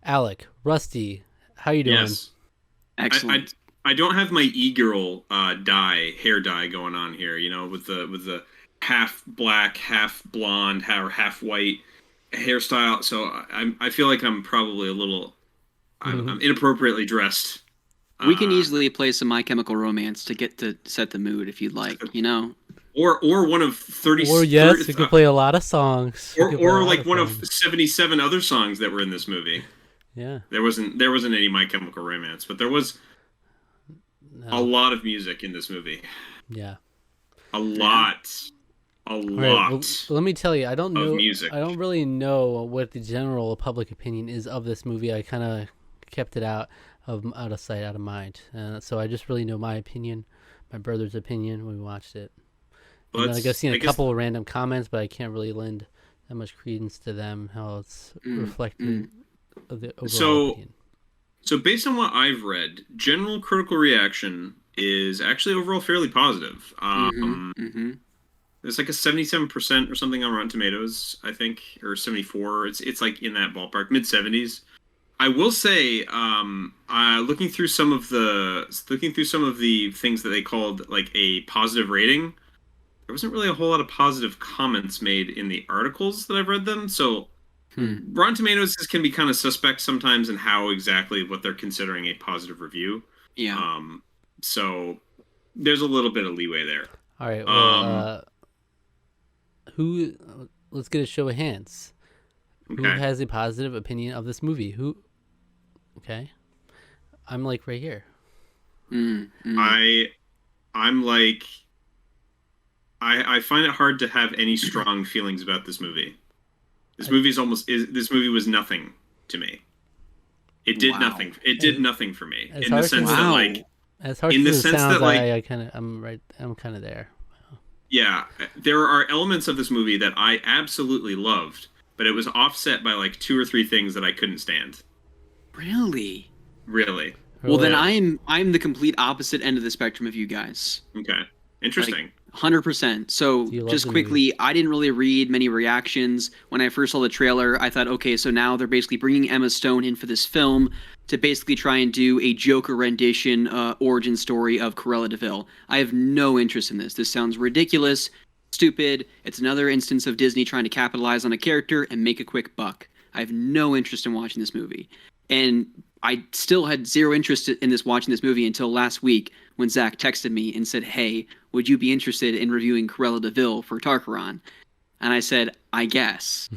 Alec, Rusty, how you doing? Yes. Excellent. I don't have my e-girl hair dye going on here, with the half black, half blonde, or half white hairstyle. So I feel like I'm probably a little I'm inappropriately dressed. We can Uh, easily play some My Chemical Romance to get to set the mood if you'd like. or one of 30, Or yes, we could play a lot of songs. We could play a or lot like of one of songs. 77 other songs that were in this movie. Yeah. There wasn't any My Chemical Romance, but there was a No. lot of music in this movie. Yeah. A Yeah. lot. A All right. Well, lot let me tell you, I don't of know. music. I don't really know what the general public opinion is of this movie. I kind of kept it out of sight, out of mind. So I just really know my opinion, my brother's opinion when we watched it. And then I've seen I a guess couple of random comments, but I can't really lend that much credence to them. How it's Mm, reflected mm. of the overall so. opinion. So based on what I've read, general critical reaction is actually overall fairly positive. Mm-hmm. Mm-hmm. There's like a 77% or something on Rotten Tomatoes, I think, or 74. It's like in that ballpark, mid 70s. I will say, looking through some of the things that they called like a positive rating, there wasn't really a whole lot of positive comments made in the articles that I've read them. So Hmm. Rotten Tomatoes can be kind of suspect sometimes in how exactly what they're considering a positive review. Yeah. Um, so there's a little bit of leeway there. All right. Well, Um, who? Let's get a show of hands. Who okay. has a positive opinion of this movie? Who? Okay. I'm like right here. Mm, mm. I I'm like I find it hard to have any strong feelings about this movie. I, This movie was nothing to me. It did Wow. nothing. It did as, nothing for me as in the harsh as sense it that Wow. as harsh in the as it sense sounds, that like I kind of I'm right. I'm kind of there. yeah, there are elements of this movie that I absolutely loved, but it was offset by like two or three things that I couldn't stand. Really? Really. Well, then Really? Yeah. I'm the complete opposite end of the spectrum of you guys. Okay. Like Interesting. 100%. Do So you love just the movie? quickly, I didn't really read many reactions. When I first saw the trailer, I thought, okay, so now they're basically bringing Emma Stone in for this film to basically try and do a Joker rendition origin story of Cruella de Vil. I have no interest in this. This sounds ridiculous, stupid. It's another instance of Disney trying to capitalize on a character and make a quick buck. I have no interest in watching this movie. And I still had zero interest in this watching this movie until last week when Zach texted me and said, "Hey, would you be interested in reviewing Cruella de Vil for Tarqaron?" And I said, "I guess."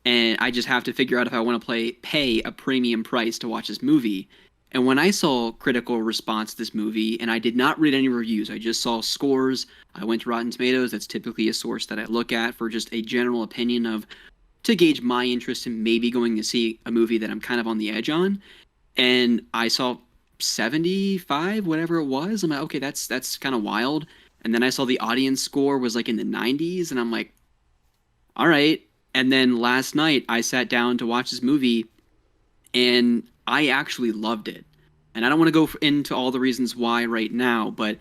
And I just have to figure out if I want to pay a premium price to watch this movie. And when I saw critical response to this movie, and I did not read any reviews, I just saw scores. I went to Rotten Tomatoes. That's typically a source that I look at for just a general opinion of to gauge my interest in maybe going to see a movie that I'm kind of on the edge on. And I saw 75, whatever it was. I'm like, okay, that's kind of wild. And then I saw the audience score was like in the 90s, and I'm like, all right. And then last night I sat down to watch this movie, and I actually loved it. And I don't want to go into all the reasons why right now, but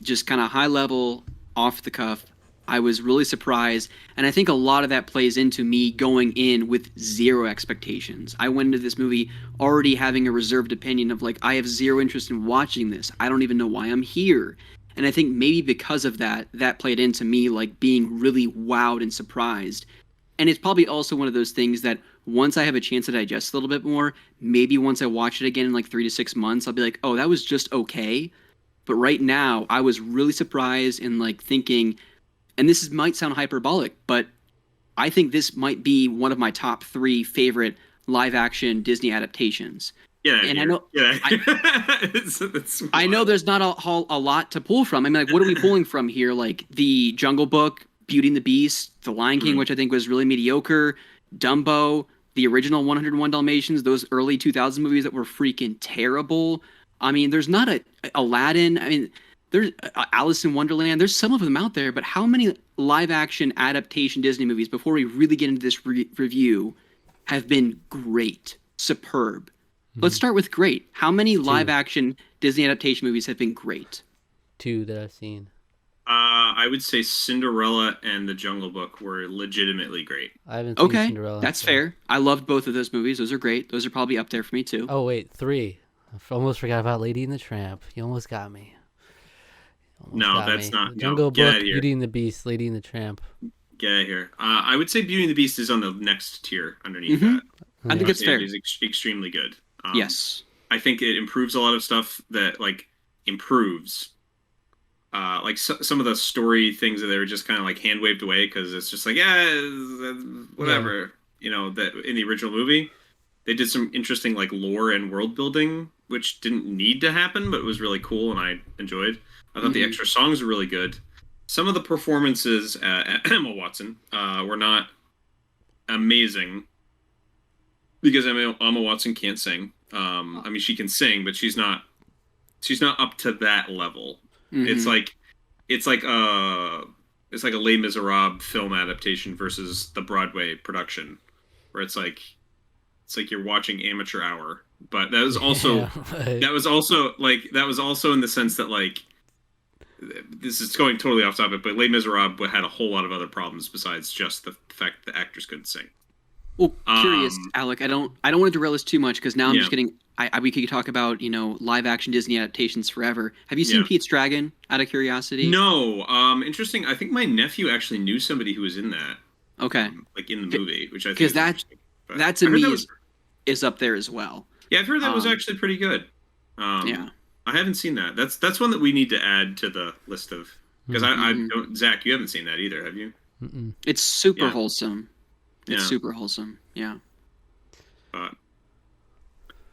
just kind of high level, off the cuff, I was really surprised. And I think a lot of that plays into me going in with zero expectations. I went into this movie already having a reserved opinion of like, I have zero interest in watching this. I don't even know why I'm here. And I think maybe because of that, that played into me like being really wowed and surprised. And it's probably also one of those things that once I have a chance to digest a little bit more, maybe once I watch it again in like 3 to 6 months, I'll be like, oh, that was just okay. But right now, I was really surprised and like thinking, and might sound hyperbolic, but I think this might be one of my top three favorite live action Disney adaptations. Get out of And I here. know Yeah. I, It's I know wild. there's not a lot to pull from. I mean, like, what are we pulling from here? Like the Jungle Book, Beauty and the Beast, The Lion King, Mhm. which I think was really mediocre, Dumbo, the original 101 Dalmatians, those early 2000 movies that were freaking terrible. I mean, there's not a Aladdin. I mean, there's Alice in Wonderland. There's some of them out there, but how many live action adaptation Disney movies before we really get into this review have been great, superb? Let's Mhm. start with great. How many live Two, action Disney adaptation movies have been great? two that I've seen. I would say Cinderella and The Jungle Book were legitimately great. I haven't seen Okay, Cinderella. that's so- fair. I loved both of those movies. Those are great. Those are probably up there for me too. Oh wait, 3. Almost forgot about Lady and the Tramp. You almost got me. No, that's not. Jungle No, get Book, out of here. Beauty and the Beast, Lady and the Tramp. Get out of here. I would say Beauty and the Beast is on the next tier underneath Mhm. that. I think it's fair. It is extremely good. Yes. I think it improves a lot of stuff that like improves. Like some of the story things that they were just kind of like hand waved away because it's just like whatever. You know, that in the original movie they did some interesting like lore and world building which didn't need to happen but it was really cool and I enjoyed. I thought the extra songs were really good. Some of the performances at Emma Watson were not amazing because Emma Watson can't sing. I mean, she can sing, but she's not up to that level. Mhm. It's like a Les Miserables film adaptation versus the Broadway production, where it's like you're watching Amateur Hour. But that was also that was also in the sense that like this is going totally off topic, but Les Miserables had a whole lot of other problems besides just the fact that the actors couldn't sing. Well, curious, Alec. I don't want to derail this too much because now I'm just Yeah. getting. We could talk about live action Disney adaptations forever. Have you seen Yeah. Pete's Dragon? Out of curiosity. No, interesting. I think my nephew actually knew somebody who was in that, Okay. like in the movie, which I think 'Cause is that- interesting. But That to I heard me that was- is up there as well. yeah, I've heard that was um, actually pretty good. Yeah. I haven't seen that. That's one that we need to add to the list of because I Mhm. don't. Zach, you haven't seen that either, have you? Mm-mm. It's super Yeah. wholesome. It's Yeah. super wholesome. Yeah. But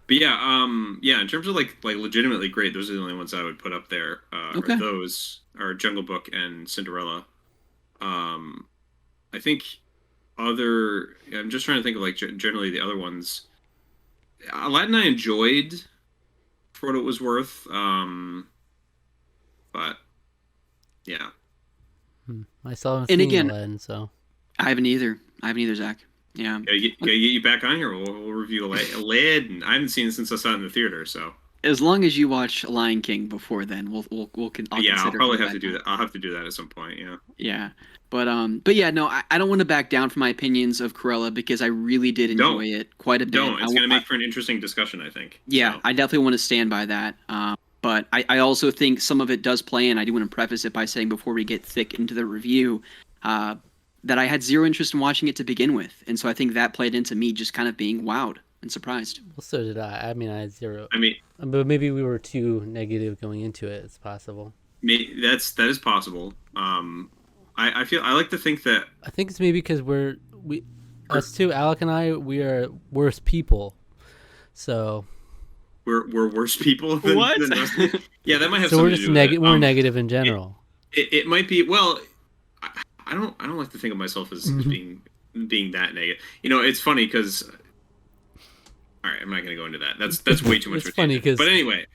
yeah. In terms of like legitimately great, those are the only ones I would put up there. Okay. Are those are Jungle Book and Cinderella. I think I'm just trying to think of like generally the other ones. Aladdin I enjoyed for what it was worth. But yeah. I still haven't And seen again- Aladdin, so I haven't either, Zach. Yeah. Gotta get you back on here. We'll review Aladdin. I haven't seen it since I saw it in the theater, so As long as you watch Lion King before then, I'll I'll consider probably it have to back do then. that. I'll have to do that at some point. Yeah. Yeah. But yeah, no, I don't want to back down from my opinions of Cruella because I really did enjoy it quite a bit. Don't. It's I- going to make for an interesting discussion, I think. Yeah, So, I definitely want to stand by that. But I also think some of it does play, and I do want to preface it by saying before we get thick into the review, that I had zero interest in watching it to begin with. And so I think that played into me just kind of being wowed and surprised. well, so did I. I mean, I had 0. I mean, But maybe we were too negative going into it. It's possible. that is possible. I like to think that I think it's maybe because us two, Alec and I, we are worse people. So we're worse people than, What? than us. Yeah, that might have so we're something just to do with it. we're negative in general. It might be. Well, I don't like to think of myself as Mm-hmm. being that negative. You know, it's funny because. All right, I'm not going to go into that. That's way too much. It's of a funny tangent. 'cause- But anyway,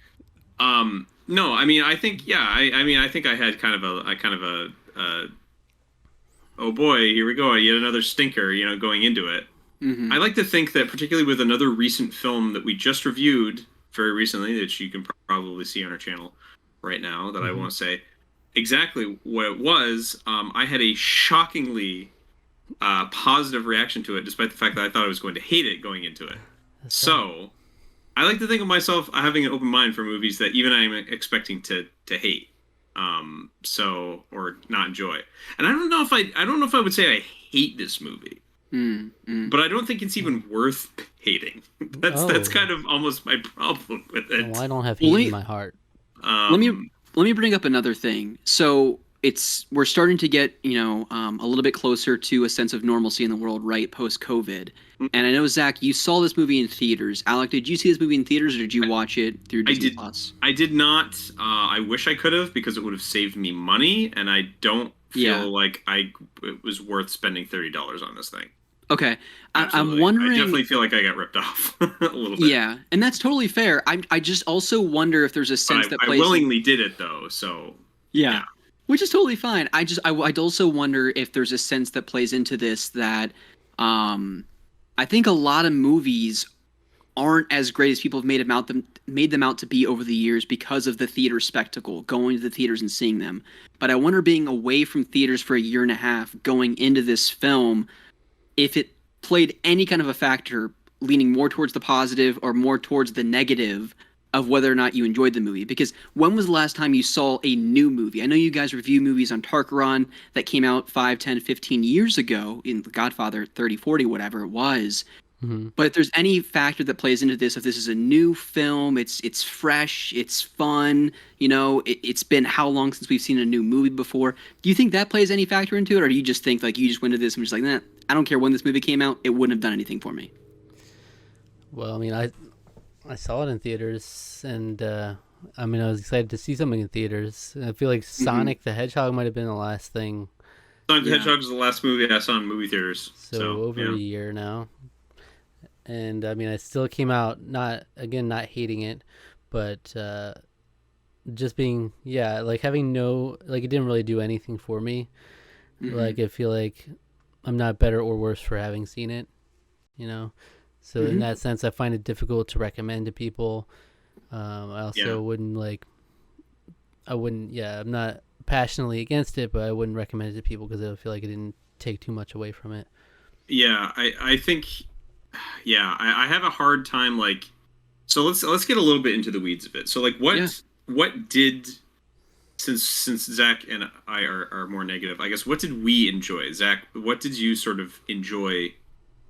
no, I mean, I think I think I had kind of a oh boy, here we go, yet another stinker, going into it. Mhm. I like to think that particularly with another recent film that we just reviewed very recently that you can probably see on our channel right now that I won't say exactly what it was, I had a shockingly positive reaction to it despite the fact that I thought I was going to hate it going into it. So I like to think of myself having an open mind for movies that even I'm expecting to hate, or not enjoy. And I don't know if I would say I hate this movie, but I don't think it's even worth hating. That's kind of almost my problem with it. Well, I don't have Well, hate let in me- my heart. let me bring up another thing. So we're starting to get a little bit closer to a sense of normalcy in the world, right, post COVID. And I know, Zach, you saw this movie in theaters. Alec, did you see this movie in theaters or did you watch it through Disney Plus? I did not. I wish I could have because it would have saved me money, and I don't feel like it was worth spending $30 on this thing. Okay, Absolutely. I'm wondering. I definitely feel like I got ripped off a little bit. Yeah, and that's totally fair. I just also wonder if there's a sense that I plays. willingly did it though, so Yeah. Which is totally fine. I'd also wonder if there's a sense that plays into this that I think a lot of movies aren't as great as people have made them out to be over the years because of the theater spectacle, going to the theaters and seeing them. But I wonder, being away from theaters for a year and a half, going into this film, if it played any kind of a factor leaning more towards the positive or more towards the negative of whether or not you enjoyed the movie. Because when was the last time you saw a new movie? I know you guys review movies on Tarqaron that came out 5, 10, 15 years ago in The Godfather, 30, 40, whatever it was. Mm-hmm. But if there's any factor that plays into this, if this is a new film, it's fresh, it's fun, it's been how long since we've seen a new movie before? Do you think that plays any factor into it, or do you just think like you just went to this and just like, nah, I don't care when this movie came out, it wouldn't have done anything for me? Well, I mean, I saw it in theaters, and I was excited to see something in theaters. I feel like Sonic the Hedgehog might have been the last thing. Sonic the Hedgehog was the last movie I saw in movie theaters. So over a year now. And I still came out not hating it, but just being having it didn't really do anything for me. Mm-hmm. Like, I feel like I'm not better or worse for having seen it, So in that sense, I find it difficult to recommend to people. I also I'm not passionately against it, but I wouldn't recommend it to people because I feel like it didn't take too much away from it. Yeah, I think. Yeah, I have a hard time so let's get a little bit into the weeds of it. So what did, since Zach and I are more negative, I guess, what did we enjoy? Zach, what did you sort of enjoy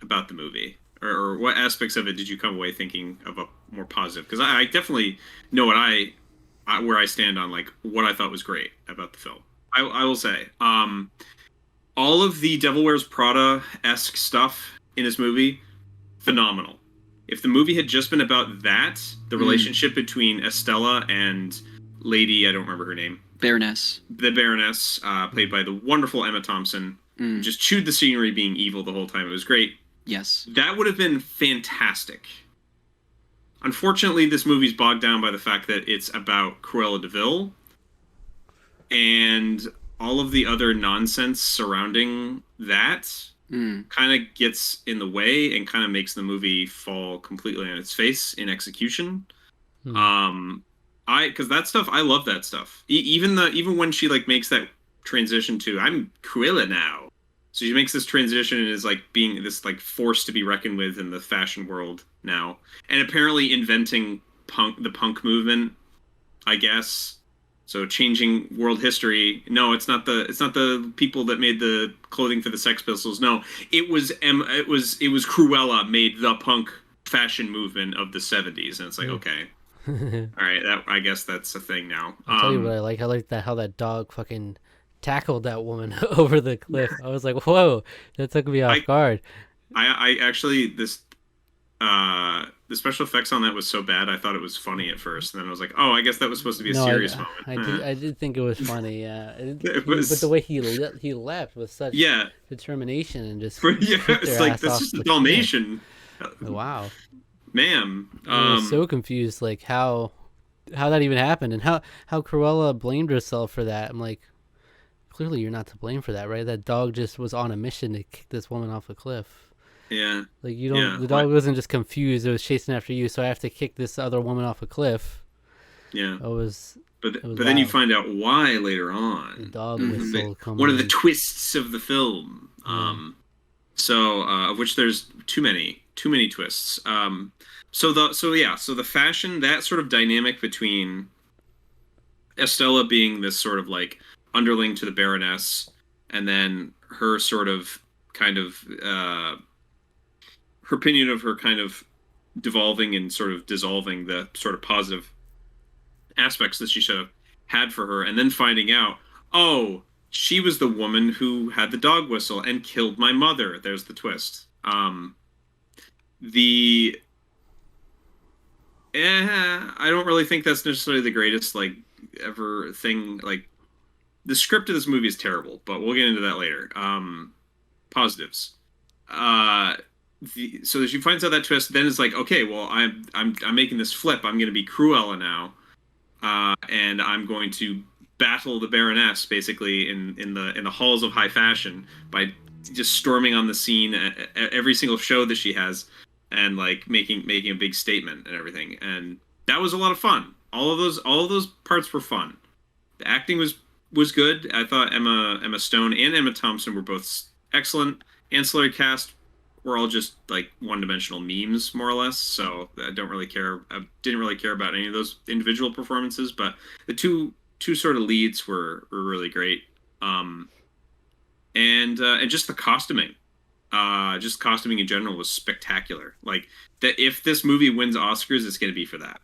about the movie, or what aspects of it did you come away thinking of a more positive? Because I definitely know where I stand on what I thought was great about the film. I will say, all of the Devil Wears Prada-esque stuff in this movie, phenomenal. If the movie had just been about that, the relationship between Estella and Lady, I don't remember her name. Baroness. The Baroness, played by the wonderful Emma Thompson, just chewed the scenery being evil the whole time. It was great. Yes. That would have been fantastic. Unfortunately, this movie's bogged down by the fact that it's about Cruella de Vil, and all of the other nonsense surrounding that kind of gets in the way and kind of makes the movie fall completely on its face in execution. Because that stuff, I love that stuff. Even when she makes that transition to I'm Cruella now, so she makes this transition and is being this force to be reckoned with in the fashion world now, and apparently inventing the punk movement, I guess. So changing world history. No, it's not the people that made the clothing for the Sex Pistols. No, it was Cruella made the punk fashion movement of the 70s, and it's okay. All right, I guess that's a thing now. I'll tell you what I like. I like how that dog fucking tackled that woman over the cliff. I was like, whoa, that took me off guard. I actually, the special effects on that was so bad, I thought it was funny at first, and then I was like, oh, I guess that was supposed to be a serious moment. I did think it was funny, yeah. But the way he leapt with such determination and just it's like, this is a Dalmatian. Wow. Ma'am. I was so confused, how that even happened, and how Cruella blamed herself for that. I'm like, clearly you're not to blame for that, right? That dog just was on a mission to kick this woman off a cliff. Yeah. You don't. Yeah. The dog wasn't just confused; it was chasing after you. So I have to kick this other woman off a cliff. Yeah. But then you find out why later on. The dog whistle. One of the twists of the film. Of which there's too many twists. So the fashion, that sort of dynamic between Estella being this sort of underling to the Baroness, and then her sort of kind of her opinion of her kind of devolving and sort of dissolving the sort of positive aspects that she should have had for her, and then finding out, oh, she was the woman who had the dog whistle and killed my mother. There's the twist. I don't really think that's necessarily the greatest ever thing. The script of this movie is terrible, but we'll get into that later. Positives. So she finds out that twist, then it's okay, well, I'm making this flip. I'm going to be Cruella now, and I'm going to battle the Baroness basically in the halls of high fashion by just storming on the scene at every single show that she has, and like making a big statement and everything. And that was a lot of fun. All of those parts were fun. The acting was good. I thought Emma Stone and Emma Thompson were both excellent. Ancillary cast were all just like one-dimensional memes, more or less. So I don't really care. I didn't really care about any of those individual performances, but the two sort of leads were really great. And just the costuming. Just costuming in general was spectacular. Like that, if this movie wins Oscars, it's going to be for that.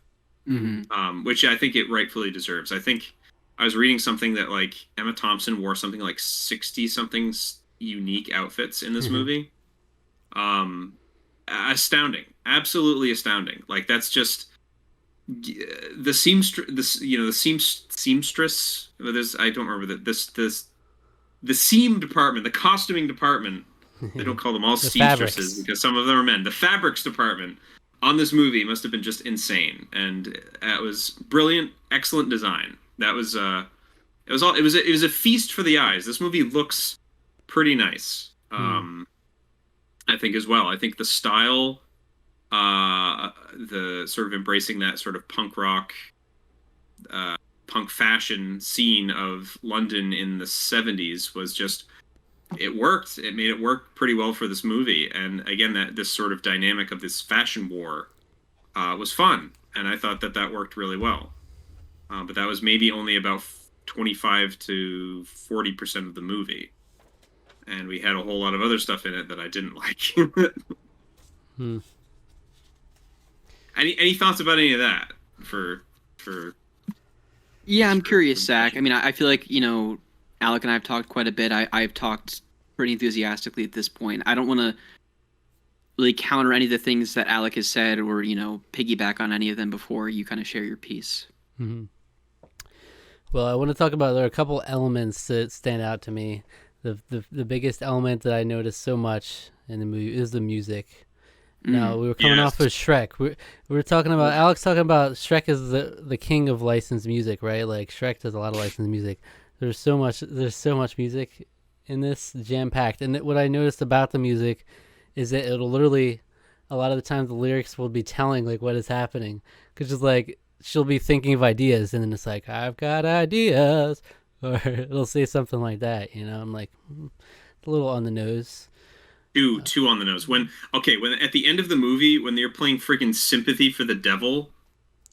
Mm-hmm. Which I think it rightfully deserves. I think I was reading something that like Emma Thompson wore something like 60 something unique outfits in this movie. Astounding, absolutely astounding. Like that's just the seamstress. There's I don't remember that the seam department, the costuming department. They don't call them all seamstresses fabrics. Because some of them are men. The fabrics department on this movie must have been just insane, and it was brilliant, excellent design. That was it was a feast for the eyes. This movie looks pretty nice. I think as well. I think the style, the sort of embracing that sort of punk rock, punk fashion scene of London in the 70s was just, it worked. It made it work pretty well for this movie. And again, that this sort of dynamic of this fashion war was fun. And I thought that worked really well. But that was maybe only about 25 to 40% of the movie. And we had a whole lot of other stuff in it that I didn't like. Any thoughts about any of that? Yeah, I'm curious, Zach. I mean, I feel like, Alec and I have talked quite a bit. I've talked pretty enthusiastically at this point. I don't want to really counter any of the things that Alec has said or, piggyback on any of them before you kind of share your piece. Mm-hmm. Well, I want to talk about, there are a couple elements that stand out to me. The biggest element that I noticed so much in the movie is the music. Now, we were coming off of Shrek. We were talking about, Alex talking about Shrek is the king of licensed music, right? Like Shrek does a lot of licensed music. There's so much music in this, jam-packed. And what I noticed about the music is that it'll literally, a lot of the time the lyrics will be telling like what is happening. Because it's like, she'll be thinking of ideas and then it's like, I've got ideas. Or it'll say something like that, I'm like, a little on the nose. Too on the nose. When at the end of the movie, when they're playing freaking Sympathy for the Devil,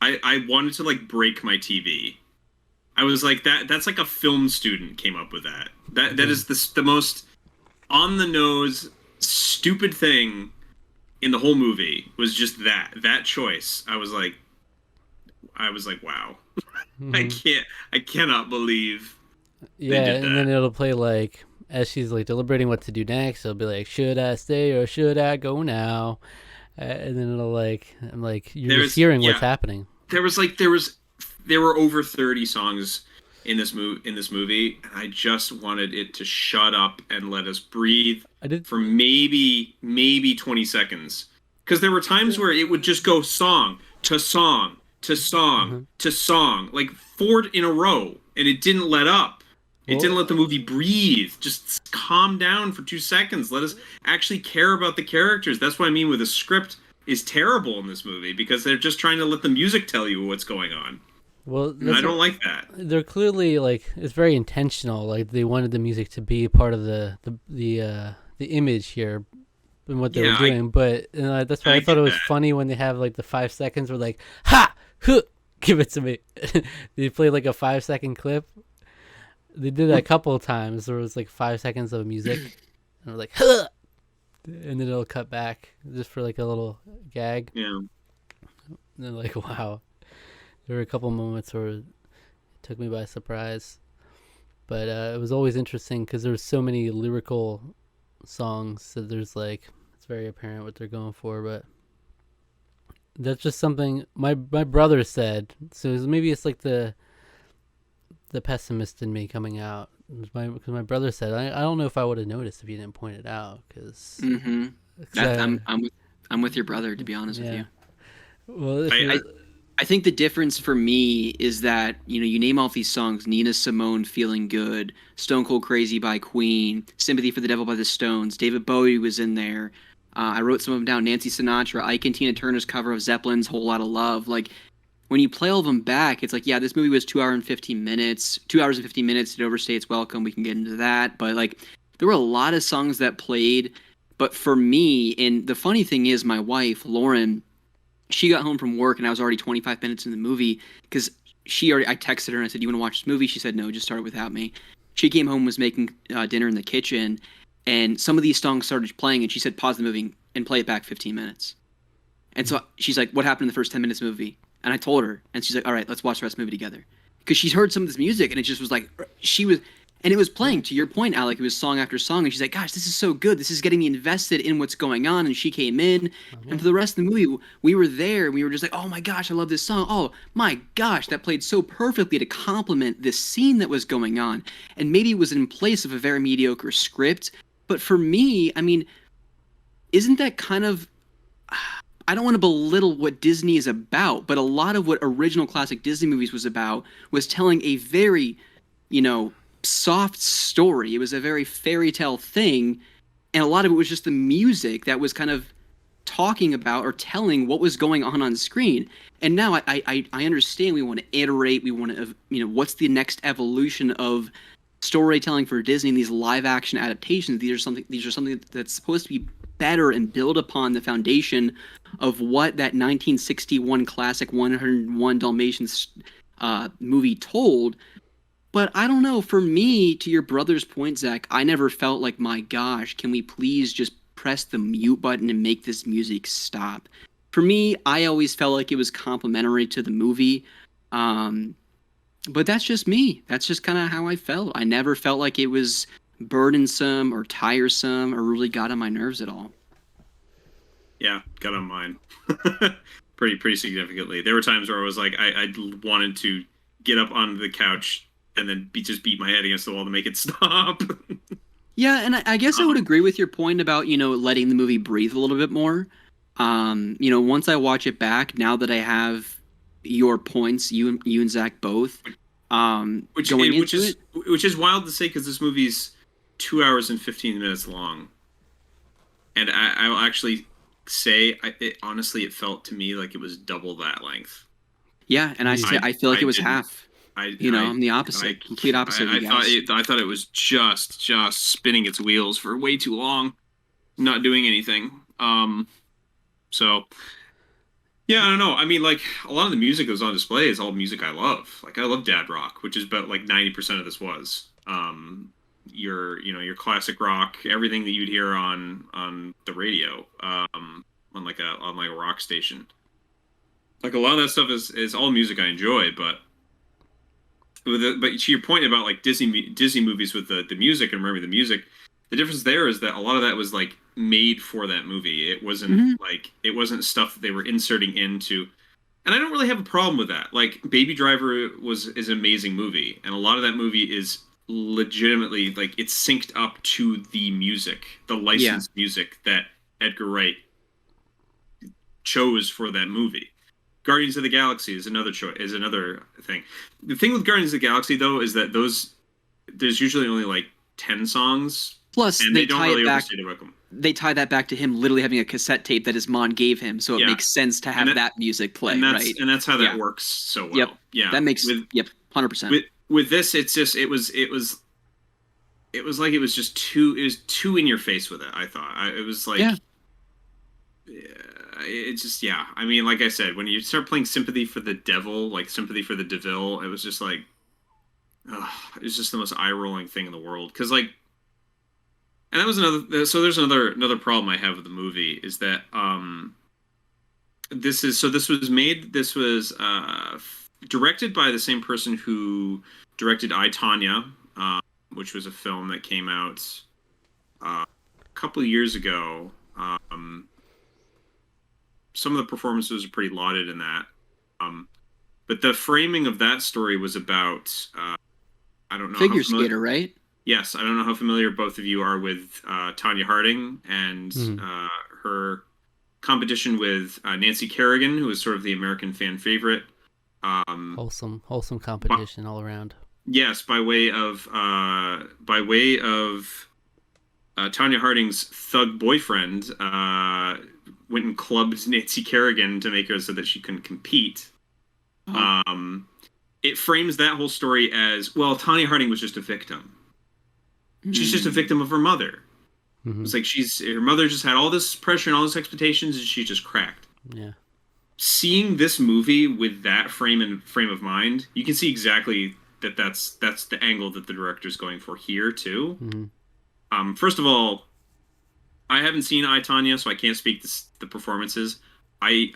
I wanted to like break my TV. I was like, that's like a film student came up with that. That is the most on the nose stupid thing in the whole movie was just that choice. I was like, wow. Mm-hmm. I cannot believe. Yeah, and then it'll play like, as she's like deliberating what to do next, it'll be like, should I stay or should I go now? And then it'll like, I'm like, you're just hearing what's happening. There were over 30 songs in this movie, and I just wanted it to shut up and let us breathe for maybe 20 seconds. Because there were times where it would just go song to song to song to song, like 4 in a row, and it didn't let up. It didn't let the movie breathe. Just calm down for 2 seconds. Let us actually care about the characters. That's what I mean with the script is terrible in this movie, because they're just trying to let the music tell you what's going on. Well, I don't like that. They're clearly like, it's very intentional. Like they wanted the music to be part of the image here and what they were doing. But that's why I thought it was funny when they have like the 5 seconds where like, ha, huh, give it to me. They play like a 5-second clip. They did that a couple of times. There was like 5 seconds of music, and we're like, huh! And then it'll cut back just for like a little gag. Yeah. And they're like, wow. There were a couple moments where it took me by surprise, but it was always interesting because there were so many lyrical songs that there's like, it's very apparent what they're going for. But that's just something my brother said. So maybe it's like the pessimist in me coming out, because my brother said, I don't know if I would have noticed if you didn't point it out. Because I'm with your brother, to be honest with you. Well, I think the difference for me is that you name off these songs: Nina Simone, "Feeling Good," "Stone Cold Crazy" by Queen, "Sympathy for the Devil" by the Stones. David Bowie was in there. I wrote some of them down. Nancy Sinatra, Ike and Tina Turner's cover of Zeppelin's Whole Lotta Love. Like, when you play all of them back, it's like, yeah, this movie was 2 hours and 15 minutes. 2 hours and 15 minutes to overstay its welcome. We can get into that. But, like, there were a lot of songs that played. But for me, and the funny thing is, my wife, Lauren, she got home from work and I was already 25 minutes in the movie because I texted her and I said, "You want to watch this movie?" She said, "No, just start without me." She came home, was making dinner in the kitchen, and some of these songs started playing, and she said, "Pause the movie and play it back 15 minutes." And so she's like, "What happened in the first 10 minutes of the movie?" And I told her, and she's like, "All right, let's watch the rest of the movie together." Because she's heard some of this music, and it just was like, and it was playing, to your point, Alec, it was song after song, and she's like, "Gosh, this is so good. This is getting me invested in what's going on." And she came in, and for the rest of the movie, we were there, and we were just like, "Oh my gosh, I love this song. Oh my gosh, that played so perfectly to complement this scene that was going on." And maybe it was in place of a very mediocre script, but for me, I mean, isn't that kind of... I don't want to belittle what Disney is about, but a lot of what original classic Disney movies was about was telling a very, soft story. It was a very fairy tale thing, and a lot of it was just the music that was kind of talking about or telling what was going on screen. And now I understand we want to iterate, we want to, what's the next evolution of storytelling for Disney in these live action adaptations. These are something that's supposed to be better and build upon the foundation of what that 1961 classic 101 Dalmatians movie told. But I don't know, for me, to your brother's point, Zach, I never felt like, my gosh, can we please just press the mute button and make this music stop? For me, I always felt like it was complimentary to the movie. But that's just me. That's just kind of how I felt. I never felt like it was burdensome or tiresome or really got on my nerves at all. Yeah, got on mine. pretty significantly. There were times where I was like, I wanted to get up on the couch and then just beat my head against the wall to make it stop. Yeah, and I guess I would agree with your point about, letting the movie breathe a little bit more. Once I watch it back, now that I have your points, you and Zach both, which is wild to say because this movie's 2 hours and 15 minutes long. And I'll actually say, honestly, it felt to me like it was double that length. Yeah, and I feel like it was half. I'm the opposite, complete opposite. I thought it was just spinning its wheels for way too long, not doing anything. So, yeah, I don't know. I mean, like, a lot of the music that was on display is all music I love. Like, I love dad rock, which is about like 90% of this was. Your classic rock, everything that you'd hear on the radio, on a rock station. Like, a lot of that stuff is all music I enjoy, but to your point about like Disney movies with the music and remember the music, the difference there is that a lot of that was like made for that movie. It wasn't it wasn't stuff that they were inserting into, and I don't really have a problem with that. Like Baby Driver is an amazing movie, and a lot of that movie is legitimately like it's synced up to the music, the licensed music that Edgar Wright chose for that movie. Guardians of the Galaxy is another thing. The thing with Guardians of the Galaxy though is that there's usually only like 10 songs. Plus, and they don't really overstay the welcome. They tie that back to him literally having a cassette tape that his mom gave him, so it makes sense to have that music play, right? And that's how that works so well. Yep. Yeah, that makes 100%. With this, it's just it was like it was just too in your face with it. I thought it was like it's just I mean, like I said, when you start playing Sympathy for the Devil, like Sympathy for the Deville, it was just like it was just the most eye-rolling thing in the world. Because like, and that was there's another problem I have with the movie is that this was directed by the same person who directed I, Tonya, which was a film that came out a couple of years ago. Some of the performances are pretty lauded in that. But the framing of that story was about, I don't know. Figure skater, right? Yes. I don't know how familiar both of you are with Tonya Harding and her competition with Nancy Kerrigan, who was sort of the American fan favorite. Wholesome competition all around. Yes, by way of Tanya Harding's thug boyfriend went and clubbed Nancy Kerrigan to make her so that she couldn't compete. Oh. It frames that whole story as, well, Tanya Harding was just a victim. She's just a victim of her mother. Mm-hmm. It's like her mother just had all this pressure and all these expectations, and she just cracked. Yeah. Seeing this movie with that frame of mind, you can see exactly that's the angle that the director's going for here too. Mm-hmm. First of all, I haven't seen I, Tonya, so I can't speak the performances. I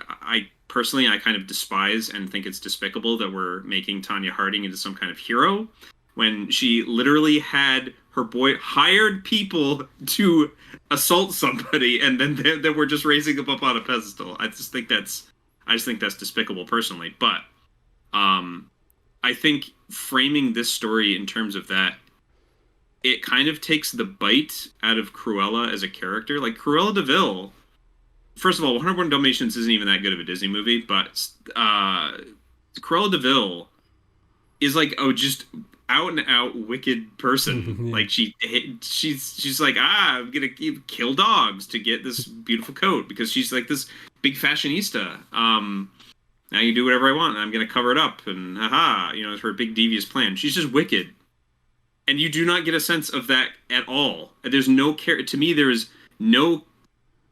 personally, I kind of despise and think it's despicable that we're making Tanya Harding into some kind of hero when she literally had her boy hired people to assault somebody, and then they were just raising them up on a pedestal. I just think that's despicable personally. But I think framing this story in terms of that, it kind of takes the bite out of Cruella as a character. Like Cruella de Vil, first of all, 101 Dalmatians isn't even that good of a Disney movie, but Cruella de Vil is like just out and out wicked person. Like she's like, I'm gonna kill dogs to get this beautiful coat because she's like this big fashionista. Now you do whatever I want, and I'm gonna cover it up, and haha, it's her big devious plan. She's just wicked. And you do not get a sense of that at all. There's no to me, there is no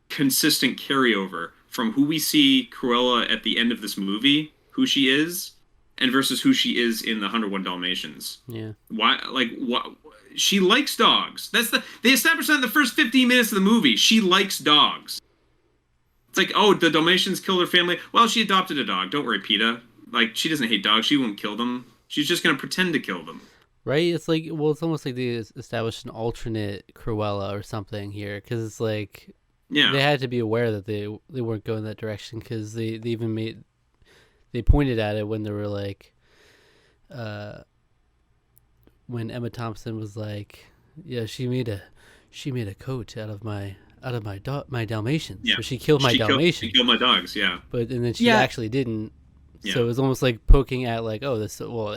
consistent carryover from who we see Cruella at the end of this movie, who she is, and versus who she is in the 101 Dalmatians. Yeah. Why? Like what? She likes dogs. They established that in the first 15 minutes of the movie. She likes dogs. It's like, oh, the Dalmatians killed her family. Well, she adopted a dog. Don't worry, PETA. Like, she doesn't hate dogs. She won't kill them. She's just gonna pretend to kill them. Right? It's like, well, it's almost like they established an alternate Cruella or something here, because it's like, yeah, they had to be aware that they weren't going that direction, because they even they pointed at it when they were like, when Emma Thompson was like, yeah, she made a coat out of my Dalmatians. Yeah, but she killed my Dalmatians. She killed my dogs. Yeah, and then she actually didn't. Yeah. So it was almost like poking at like, oh,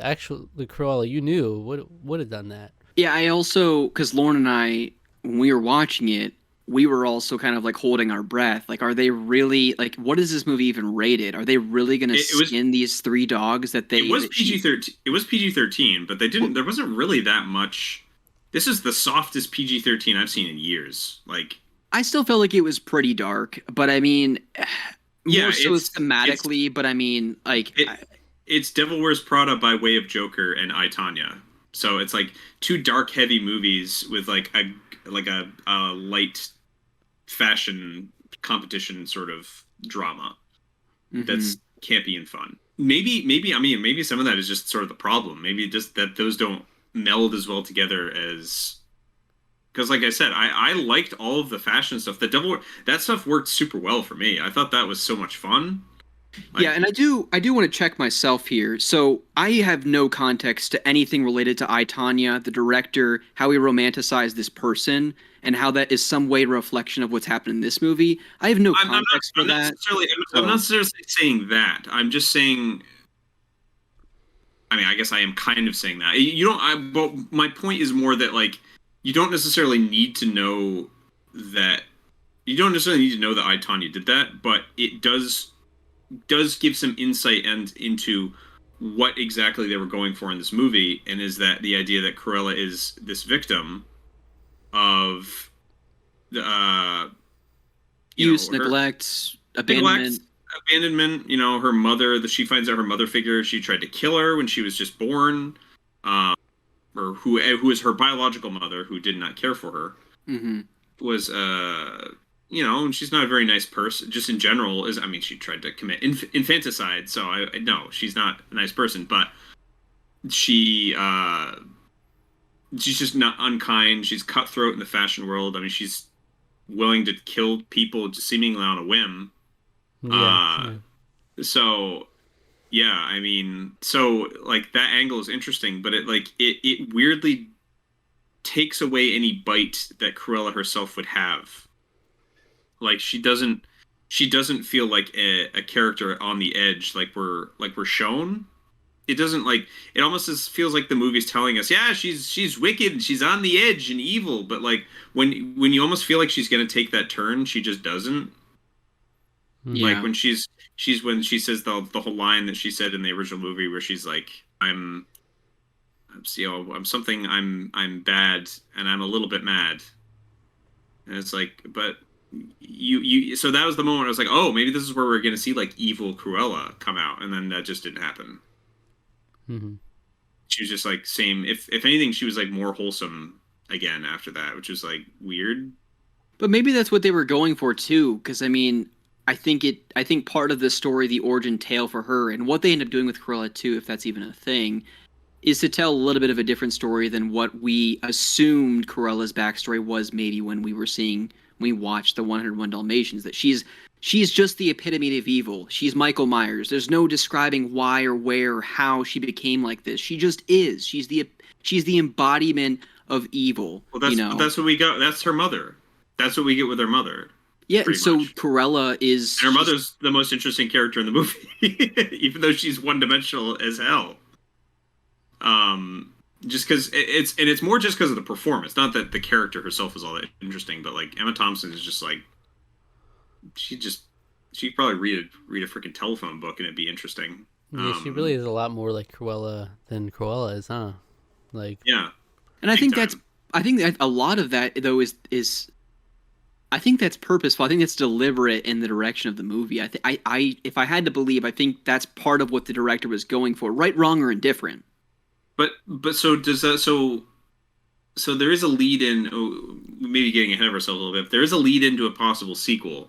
actually, the Cruella you knew would have done that. Yeah, I also, because Lauren and I, when we were watching it, we were also kind of like holding our breath. Like, are they really, like, what is this movie even rated? Are they really going to skin these three dogs that they... It was PG-13. It was PG-13, but they didn't... There wasn't really that much... This is the softest PG-13 I've seen in years. Like... I still felt like it was pretty dark, but I mean... Yeah, more so thematically, but I mean, like... It's Devil Wears Prada by way of Joker and I, Tonya. So it's like two dark, heavy movies with like a light fashion competition sort of drama that's campy and fun. Maybe some of that is just sort of the problem. Maybe just that those don't meld as well together as... Because, like I said, I liked all of the fashion stuff. That stuff worked super well for me. I thought that was so much fun. Like, yeah, and I do want to check myself here. So I have no context to anything related to I, Tonya, the director, how he romanticized this person, and how that is some way a reflection of what's happened in this movie. I have no context for that. I'm not necessarily saying that. I'm just saying... I mean, I guess I am kind of saying that. But my point is more that, like, you don't necessarily need to know that. You don't necessarily need to know that I, Tonya did that, but it does give some insight into what exactly they were going for in this movie, and is that the idea that Cruella is this victim of use, neglect, abandonment. Abandonment. Her mother. She finds out her mother figure. She tried to kill her when she was just born. Or who is her biological mother, who did not care for her, was and she's not a very nice person. Just in general, she tried to commit infanticide. So I no, she's not a nice person, but she's just not unkind. She's cutthroat in the fashion world. I mean, she's willing to kill people just seemingly on a whim. Yeah. So. Yeah, I mean, so like that angle is interesting, but it weirdly takes away any bite that Cruella herself would have. Like she doesn't feel like a character on the edge like we're shown. it doesn't like it almost feels like the movie's telling us, yeah, she's wicked, she's on the edge and evil, but like when you almost feel like she's gonna take that turn, she just doesn't. Yeah. Like when when she says the whole line that she said in the original movie where she's like, I'm something, I'm bad and I'm a little bit mad. And it's like, but you so that was the moment I was like, oh, maybe this is where we're gonna see like evil Cruella come out, and then that just didn't happen. Mm-hmm. She was just like same. If anything, she was like more wholesome again after that, which was like weird. But maybe that's what they were going for too, because I mean, I think part of the story, the origin tale for her, and what they end up doing with Cruella too, if that's even a thing, is to tell a little bit of a different story than what we assumed Corella's backstory was maybe when we watched the 101 Dalmatians, that she's just the epitome of evil. She's Michael Myers. There's no describing why or where or how she became like this. She just is. She's the embodiment of evil. Well, that's what we got. That's her mother. That's what we get with her mother. Yeah, and so much. Cruella is... And her mother's the most interesting character in the movie, even though she's one-dimensional as hell. Just because it's more just because of the performance, not that the character herself is all that interesting, but like Emma Thompson is just like she'd probably read a freaking telephone book and it'd be interesting. Yeah, she really is a lot more like Cruella than Cruella is, huh? Like, yeah, and I think that a lot of that though is I think that's purposeful. I think that's deliberate in the direction of the movie. I if I had to believe, I think that's part of what the director was going for, right, wrong, or indifferent. But so does that so there is a lead in, maybe getting ahead of ourselves a little bit. There is a lead into a possible sequel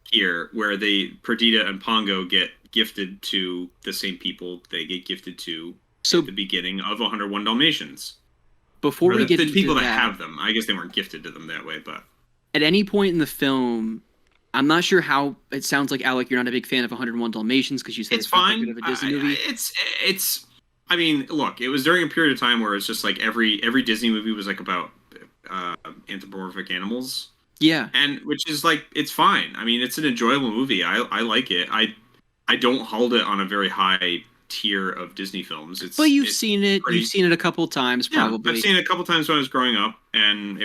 here where Perdita and Pongo get gifted to the same people they get gifted to at the beginning of 101 Dalmatians. Before we get the into people that that have them, I guess they weren't gifted to them that way, but at any point in the film, I'm not sure how it sounds like, Alec, you're not a big fan of 101 Dalmatians because you said it's fine. Not that good of a Disney movie. It's. I mean, look, it was during a period of time where it's just like every Disney movie was like about anthropomorphic animals. Yeah, and which is like, it's fine. I mean, it's an enjoyable movie. I like it. I don't hold it on a very high tier of Disney films. But you've seen it. You've seen it a couple times, probably. Yeah, I've seen it a couple times when I was growing up, and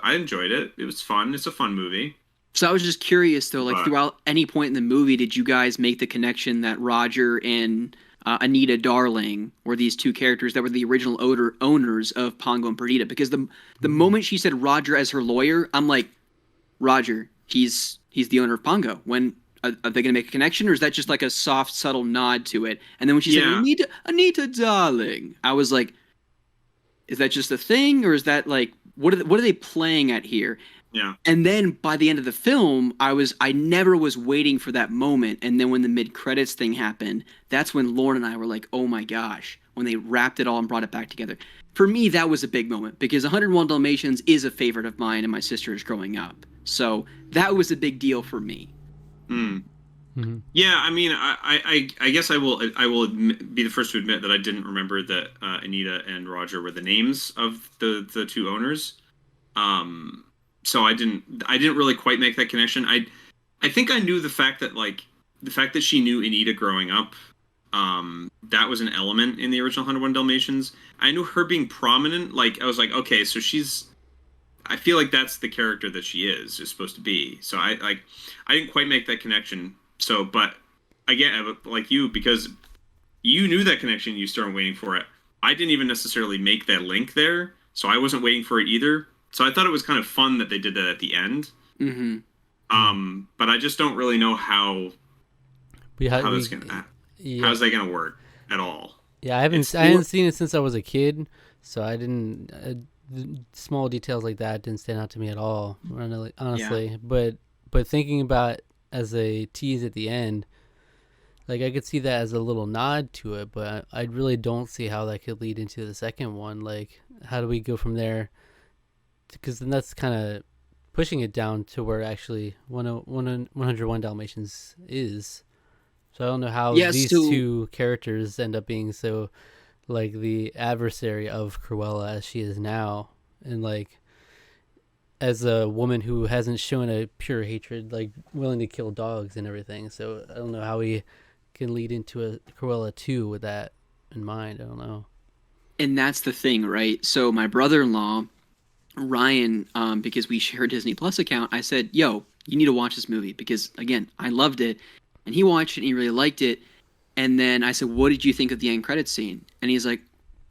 I enjoyed it. It was fun. It's a fun movie. So I was just curious, though, like throughout any point in the movie, did you guys make the connection that Roger and Anita Darling were these two characters that were the original owners of Pongo and Perdita? Because the moment she said Roger as her lawyer, I'm like, Roger, he's the owner of Pongo. When are they going to make a connection, or is that just like a soft, subtle nod to it? And then when she said Anita Darling, I was like, is that just a thing, or is that like what are they playing at here? Yeah. And then by the end of the film, I never was waiting for that moment. And then when the mid-credits thing happened, that's when Lauren and I were like, oh my gosh, when they wrapped it all and brought it back together. For me, that was a big moment because 101 Dalmatians is a favorite of mine and my sister's growing up. So that was a big deal for me. Mm-hmm. Yeah, I mean, I guess I will be the first to admit that I didn't remember that Anita and Roger were the names of the two owners. So I didn't really quite make that connection. I think I knew the fact that she knew Anita growing up. That was an element in the original 101 Dalmatians. I knew her being prominent. Like, I was like, okay, so I feel like that's the character that she is supposed to be. So I didn't quite make that connection. So, but again, like you, because you knew that connection, you started waiting for it. I didn't even necessarily make that link there, so I wasn't waiting for it either. So I thought it was kind of fun that they did that at the end. Mm-hmm. But I just don't really know how how's that gonna work at all. Yeah, I hadn't seen it since I was a kid, so I didn't. Small details like that didn't stand out to me at all, honestly. Yeah. But thinking about as a tease at the end, like I could see that as a little nod to it, but I really don't see how that could lead into the second one. Like, how do we go from there? Because then that's kind of pushing it down to where actually 101 Dalmatians is. So I don't know how these two characters end up being so like the adversary of Cruella as she is now, and like as a woman who hasn't shown a pure hatred, like willing to kill dogs and everything. So I don't know how we can lead into a Cruella 2 with that in mind. I don't know. And that's the thing, right? So my brother-in-law, Ryan, because we share a Disney Plus account, I said, yo, you need to watch this movie because, again, I loved it. And he watched it and he really liked it. And then I said, what did you think of the end credits scene? And he's like,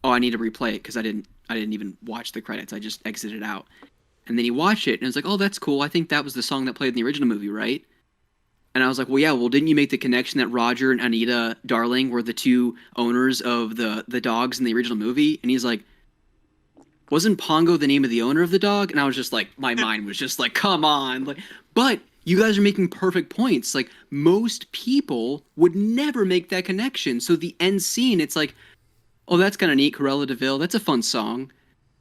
oh, I need to replay it because I didn't even watch the credits. I just exited out. And then he watched it and was like, oh, that's cool. I think that was the song that played in the original movie, right? And I was like, well, yeah, well, didn't you make the connection that Roger and Anita Darling were the two owners of the dogs in the original movie? And he's like, wasn't Pongo the name of the owner of the dog? And I was just like, my mind was just like, come on. Like, but you guys are making perfect points. Like, most people would never make that connection. So the end scene, it's like, oh, that's kind of neat, Cruella de Vil. That's a fun song.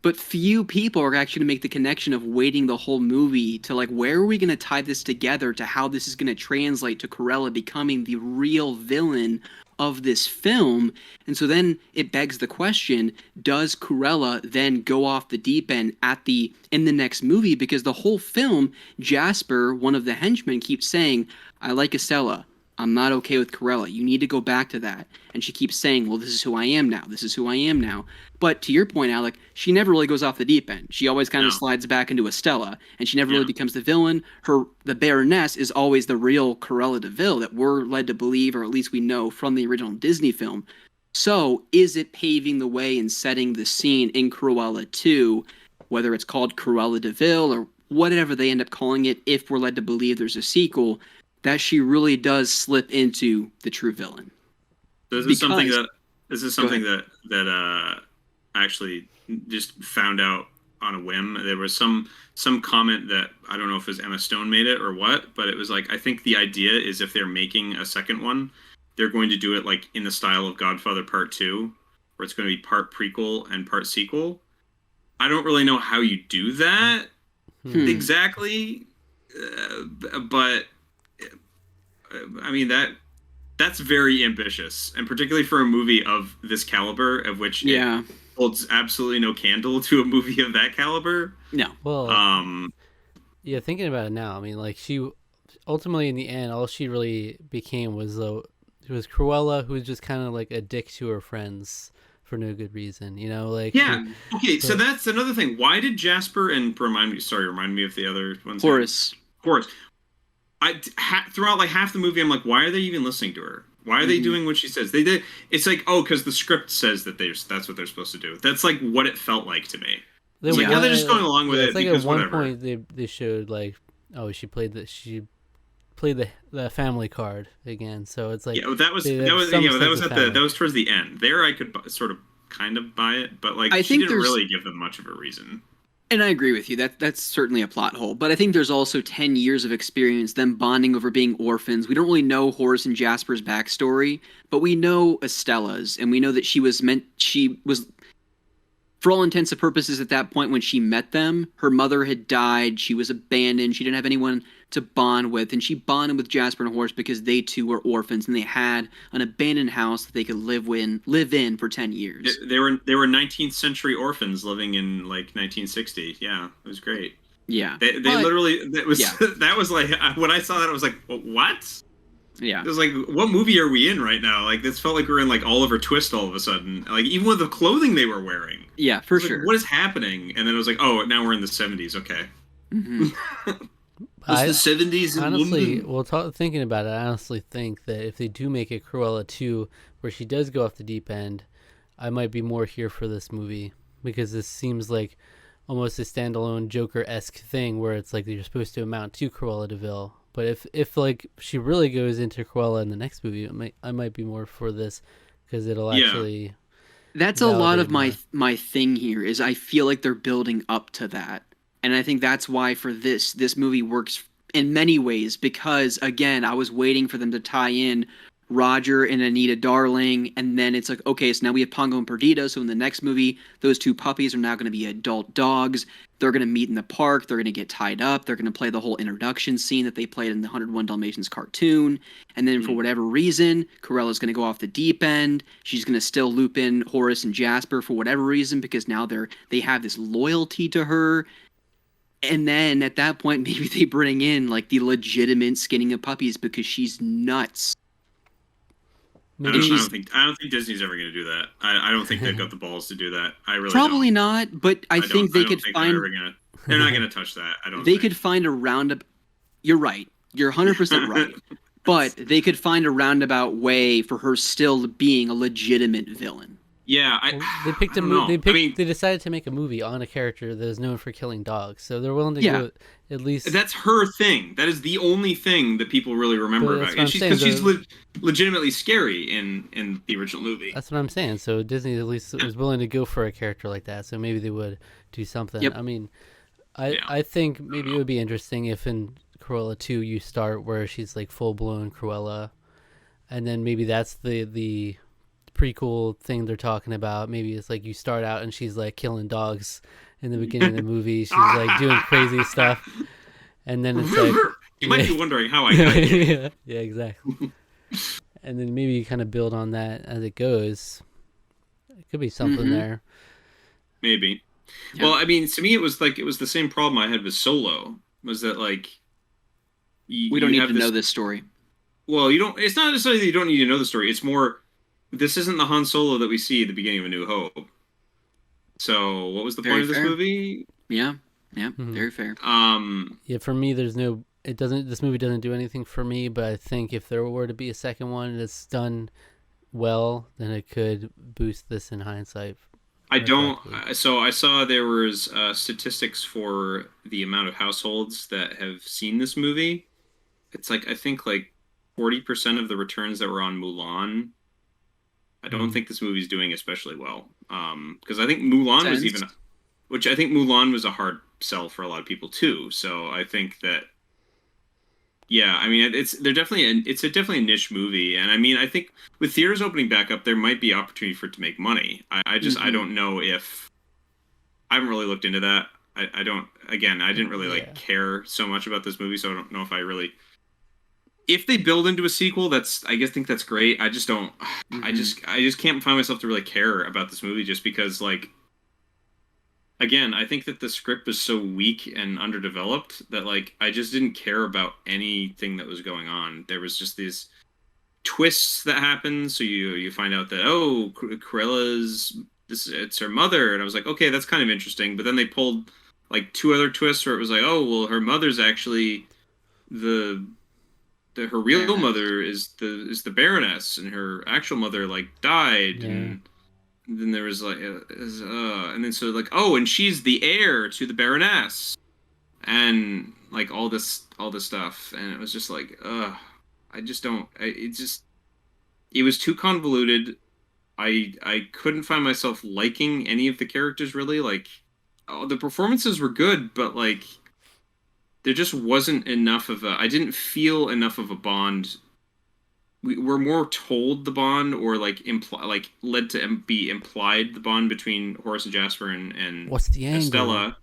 But few people are actually going to make the connection of waiting the whole movie to, like, where are we going to tie this together to how this is going to translate to Cruella becoming the real villain of this film. And so then it begs the question, does Cruella then go off the deep end in the next movie? Because the whole film, Jasper, one of the henchmen, keeps saying, I like Estella. I'm not okay with Cruella. You need to go back to that. And she keeps saying, well, this is who I am now. This is who I am now. But to your point, Alec, she never really goes off the deep end. She always kind of slides back into Estella, and she never really becomes the villain. The Baroness is always the real Cruella de Vil that we're led to believe, or at least we know from the original Disney film. So is it paving the way and setting the scene in Cruella 2, whether it's called Cruella de Vil or whatever they end up calling it, if we're led to believe there's a sequel, that she really does slip into the true villain? This is something that I actually just found out on a whim. There was some comment that I don't know if it was Emma Stone made it or what, but it was like, I think the idea is if they're making a second one, they're going to do it like in the style of Godfather Part 2, where it's going to be part prequel and part sequel. I don't really know how you do that exactly, but I mean that's very ambitious, and particularly for a movie of this caliber, of which it holds absolutely no candle to a movie of that caliber. No. Well, yeah, thinking about it now, I mean, like, she ultimately in the end, all she really became was Cruella, who was just kind of like a dick to her friends for no good reason, you know, like. Yeah. Okay, so that's another thing. Why did Jasper and remind me of the other ones. Horace. Throughout like half the movie, I'm like, why are they even listening to her? Why are they doing what she says? They did. It's like, oh, because the script says that that's what they're supposed to do. That's like what it felt like to me. It's like, they're just going along with it like because at one whatever. point they showed like, oh, she played the family card again. So it's like, that was towards the end. There, I could sort of kind of buy it, but like, she didn't really give them much of a reason. And I agree with you. That's certainly a plot hole. But I think there's also 10 years of experience, them bonding over being orphans. We don't really know Horace and Jasper's backstory, but we know Estella's, and we know that she was, for all intents and purposes at that point when she met them, her mother had died, she was abandoned, she didn't have anyone to bond with, and she bonded with Jasper and Horace because they too were orphans, and they had an abandoned house that they could live in for 10 years. They were 19th century orphans living in like 1960. Yeah, it was great. Yeah, they literally that was like, when I saw that, I was like, what? Yeah, it was like, what movie are we in right now? Like, this felt like we were in like Oliver Twist all of a sudden. Like, even with the clothing they were wearing. Yeah, for sure. Like, what is happening? And then it was like, oh, now we're in the 70s. Okay. Mm-hmm. It's the 70s. Honestly, thinking about it, I honestly think that if they do make a Cruella 2 where she does go off the deep end, I might be more here for this movie, because this seems like almost a standalone Joker-esque thing where it's like you're supposed to amount to Cruella de Vil. But if like she really goes into Cruella in the next movie, I might be more for this, because it'll actually. That's a lot of my thing here, is I feel like they're building up to that. And I think that's why for this movie works in many ways, because, again, I was waiting for them to tie in Roger and Anita Darling, and then it's like, okay, so now we have Pongo and Perdita, so in the next movie, those two puppies are now going to be adult dogs. They're going to meet in the park. They're going to get tied up. They're going to play the whole introduction scene that they played in the 101 Dalmatians cartoon. And then for whatever reason, Corella's going to go off the deep end. She's going to still loop in Horace and Jasper for whatever reason, because now they have this loyalty to her. And then at that point, maybe they bring in like the legitimate skinning of puppies because she's nuts. maybe I don't think Disney's ever going to do that. I don't think they've got the balls to do that. I really Probably don't. not, but I think they could find. They're not going to touch that. I don't. They could find a roundabout. You're right. You're 100% right. But they could find a roundabout way for her still being a legitimate villain. Yeah, they picked I don't know. They decided to make a movie on a character that is known for killing dogs, so they're willing to go at least. That's her thing. That is the only thing that people really remember about, and she's legitimately scary in the original movie. That's what I'm saying. So Disney at least was willing to go for a character like that. So maybe they would do something. Yep. I mean, I think maybe it would be interesting if in Cruella 2 you start where she's like full blown Cruella, and then maybe that's the prequel thing they're talking about. Maybe it's like you start out and she's like killing dogs in the beginning of the movie. She's like doing crazy stuff, and then it's like you might be wondering how I got here. Yeah, exactly. And then maybe you kind of build on that as it goes. It could be something there. Maybe. Yeah. Well, I mean, to me, it was the same problem I had with Solo. Was that like we don't need to know this story? Well, you don't. It's not necessarily that you don't need to know the story. It's more. This isn't the Han Solo that we see at the beginning of A New Hope. So, what was the point of this movie? Yeah, very fair. Yeah, for me, there's no. It doesn't. This movie doesn't do anything for me. But I think if there were to be a second one that's done well, then it could boost this in hindsight. I don't. So I saw there was statistics for the amount of households that have seen this movie. It's like I think like 40% of the returns that were on Mulan. I don't think this movie's doing especially well. Because I think Mulan was even, which I think Mulan was a hard sell for a lot of people too. So I think that, yeah, I mean, it's definitely a niche movie, and I mean, I think with theaters opening back up, there might be opportunity for it to make money. I I don't know if I haven't really looked into that. I don't. Again, I didn't really care so much about this movie, so I don't know if I really. If they build into a sequel, I think that's great. I just don't. I just can't find myself to really care about this movie just because, like, again, I think that the script was so weak and underdeveloped that, like, I just didn't care about anything that was going on. There was just these twists that happened. So you find out that Cruella's it's her mother, and I was like, okay, that's kind of interesting. But then they pulled like two other twists where it was like, oh, well, her mother's actually her real mother is the Baroness, and her actual mother like died, and then there was like, and then so like, oh, and she's the heir to the Baroness, and like all this stuff, and it was just like, I just don't. It was too convoluted. I couldn't find myself liking any of the characters really. Like, the performances were good, but like. There just wasn't enough of I didn't feel enough of a bond. We're more told the bond, or like led to be implied the bond between Horace and Jasper and what's the angle? Estella,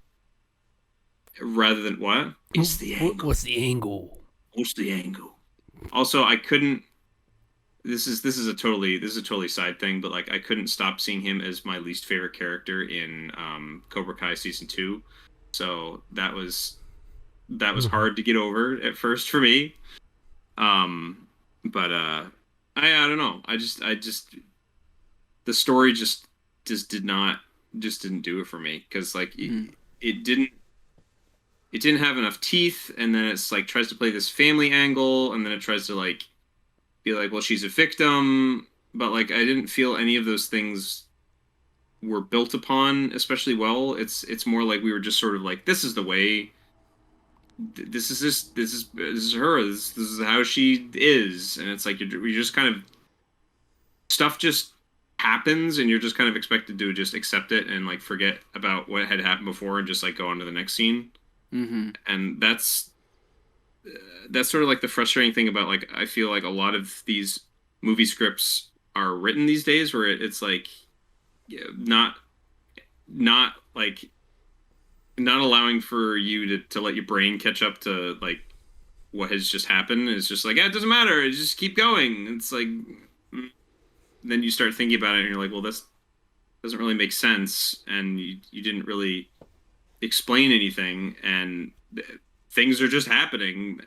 rather than what? It's the angle. What's the angle? What's the angle? Also, I couldn't. This is a totally side thing, but like I couldn't stop seeing him as my least favorite character in Cobra Kai season 2. So that was hard to get over at first for me. But I don't know. I just the story just didn't do it for me, because like it didn't have enough teeth, and then it's like tries to play this family angle, and then it tries to like be like, well, she's a victim, but like I didn't feel any of those things were built upon especially well. It's more like we were just sort of like, this is the way. This is her. This is how she is, and it's like you're just kind of stuff just happens, and you're just kind of expected to just accept it and like forget about what had happened before and just like go on to the next scene. And that's sort of like the frustrating thing about, like, I feel like a lot of these movie scripts are written these days, where it's like not like. Not allowing for you to let your brain catch up to like what has just happened. It's just like, it doesn't matter, just keep going. It's like, then you start thinking about it and you're like, well, this doesn't really make sense, and you didn't really explain anything, and things are just happening.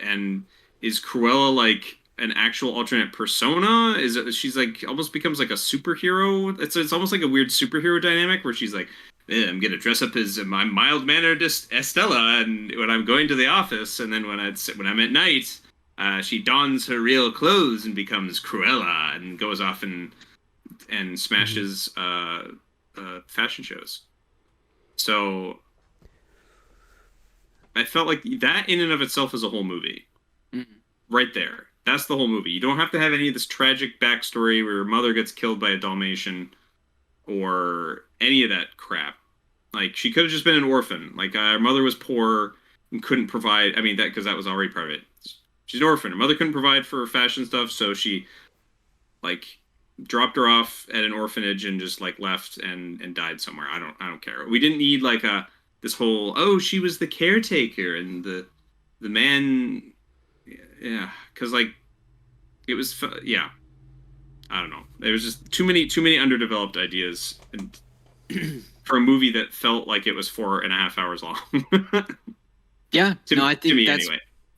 And is Cruella like an actual alternate persona. She's like almost becomes like a superhero. It's almost like a weird superhero dynamic where she's like, I'm gonna dress up as my mild mannered Estella, and when I'm going to the office, and then when I'm at night, she dons her real clothes and becomes Cruella and goes off and smashes fashion shows. So I felt like that in and of itself is a whole movie. Mm-hmm. Right there. That's the whole movie. You don't have to have any of this tragic backstory where her mother gets killed by a Dalmatian or any of that crap. Like, she could have just been an orphan. Like, her mother was poor and couldn't provide. I mean, because that was already part of it. She's an orphan. Her mother couldn't provide for fashion stuff, so she, like, dropped her off at an orphanage and just, like, left and died somewhere. I don't care. We didn't need, like, this whole, she was the caretaker and the man. Yeah, because, like, it was, yeah. I don't know. There was just too many underdeveloped ideas and for a movie that felt like it was 4.5 hours long. Yeah, I think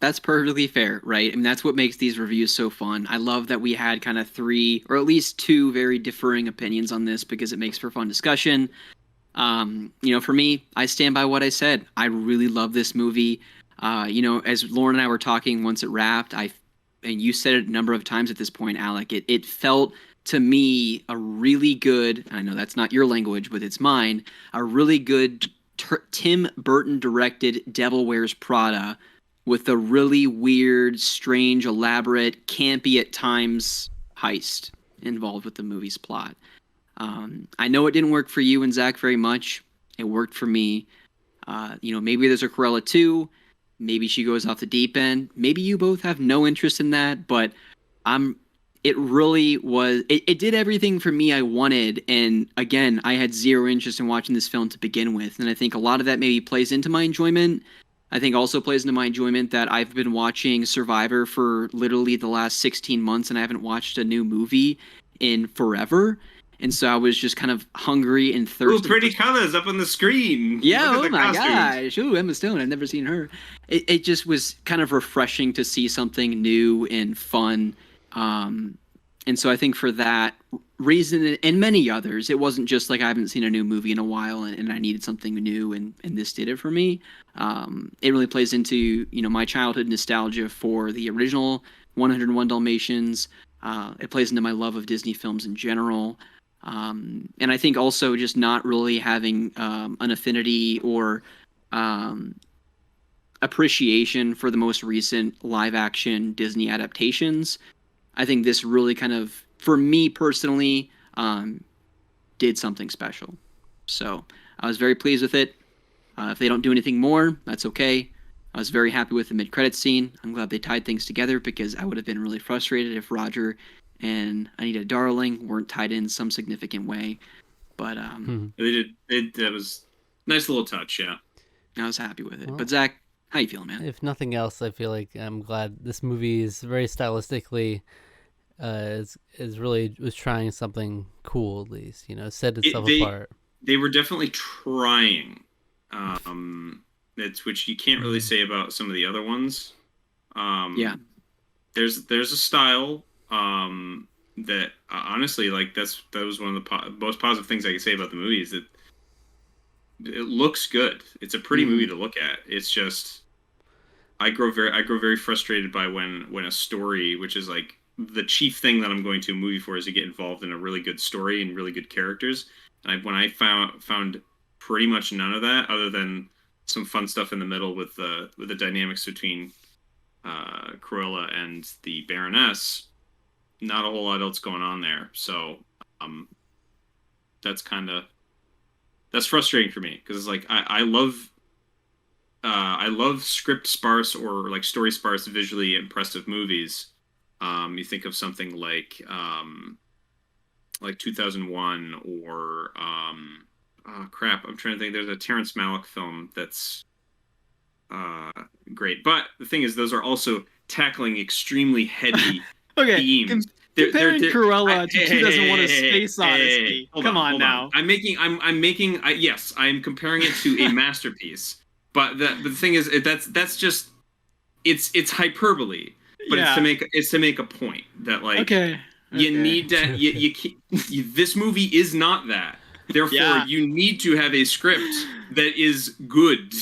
that's perfectly fair, right? I mean, that's what makes these reviews so fun. I love that we had kind of 3 or at least 2 very differing opinions on this because it makes for fun discussion. For me, I stand by what I said. I really love this movie. As Lauren and I were talking once it wrapped, and you said it a number of times at this point, Alec, it felt to me a really good, I know that's not your language, but it's mine, a really good Tim Burton directed Devil Wears Prada with a really weird, strange, elaborate, campy at times heist involved with the movie's plot. I know it didn't work for you and Zach very much. It worked for me. Maybe there's a Cruella 2. Maybe she goes off the deep end. Maybe you both have no interest in that, but it really was, it did everything for me I wanted. And again, I had zero interest in watching this film to begin with. And I think a lot of that maybe plays into my enjoyment. I think also plays into my enjoyment that I've been watching Survivor for literally the last 16 months and I haven't watched a new movie in forever. And so I was just kind of hungry and thirsty. Ooh, pretty colors up on the screen. Yeah, oh my gosh. Ooh, Emma Stone. I've never seen her. It just was kind of refreshing to see something new and fun. And so I think for that reason and many others, it wasn't just like I haven't seen a new movie in a while and I needed something new and this did it for me. It really plays into, my childhood nostalgia for the original 101 Dalmatians. It plays into my love of Disney films in general. And I think also just not really having an affinity or appreciation for the most recent live-action Disney adaptations. I think this really kind of, for me personally, did something special. So I was very pleased with it. If they don't do anything more, that's okay. I was very happy with the mid-credits scene. I'm glad they tied things together because I would have been really frustrated if Roger and Anita Darling weren't tied in some significant way. But they did. That was a nice little touch, yeah. I was happy with it. Well, but Zach, how you feeling, man? If nothing else, I feel like I'm glad this movie is very stylistically is really was trying something cool, at least, set itself apart. They were definitely trying. Which you can't really say about some of the other ones. Yeah. There's a style that honestly, like that was one of the most positive things I can say about the movie is that it looks good. It's a pretty movie to look at. It's just I grow very frustrated by when a story, which is like the chief thing that I'm going to a movie for, is to get involved in a really good story and really good characters. And when I found pretty much none of that, other than some fun stuff in the middle with the dynamics between Cruella and the Baroness, not a whole lot else going on there. So that's frustrating for me because it's like I love script sparse or like story sparse, visually impressive movies. You think of something like 2001 or crap. I'm trying to think. There's a Terrence Malick film that's great, but the thing is, those are also tackling extremely heady themes. Comparing Cruella to 2001: A Space Odyssey. Come on now. Yes, I'm comparing it to a masterpiece. But the thing is, that's just it's hyperbole. but it's to make a point that like you need that you can't, this movie is not that. Therefore, you need to have a script that is good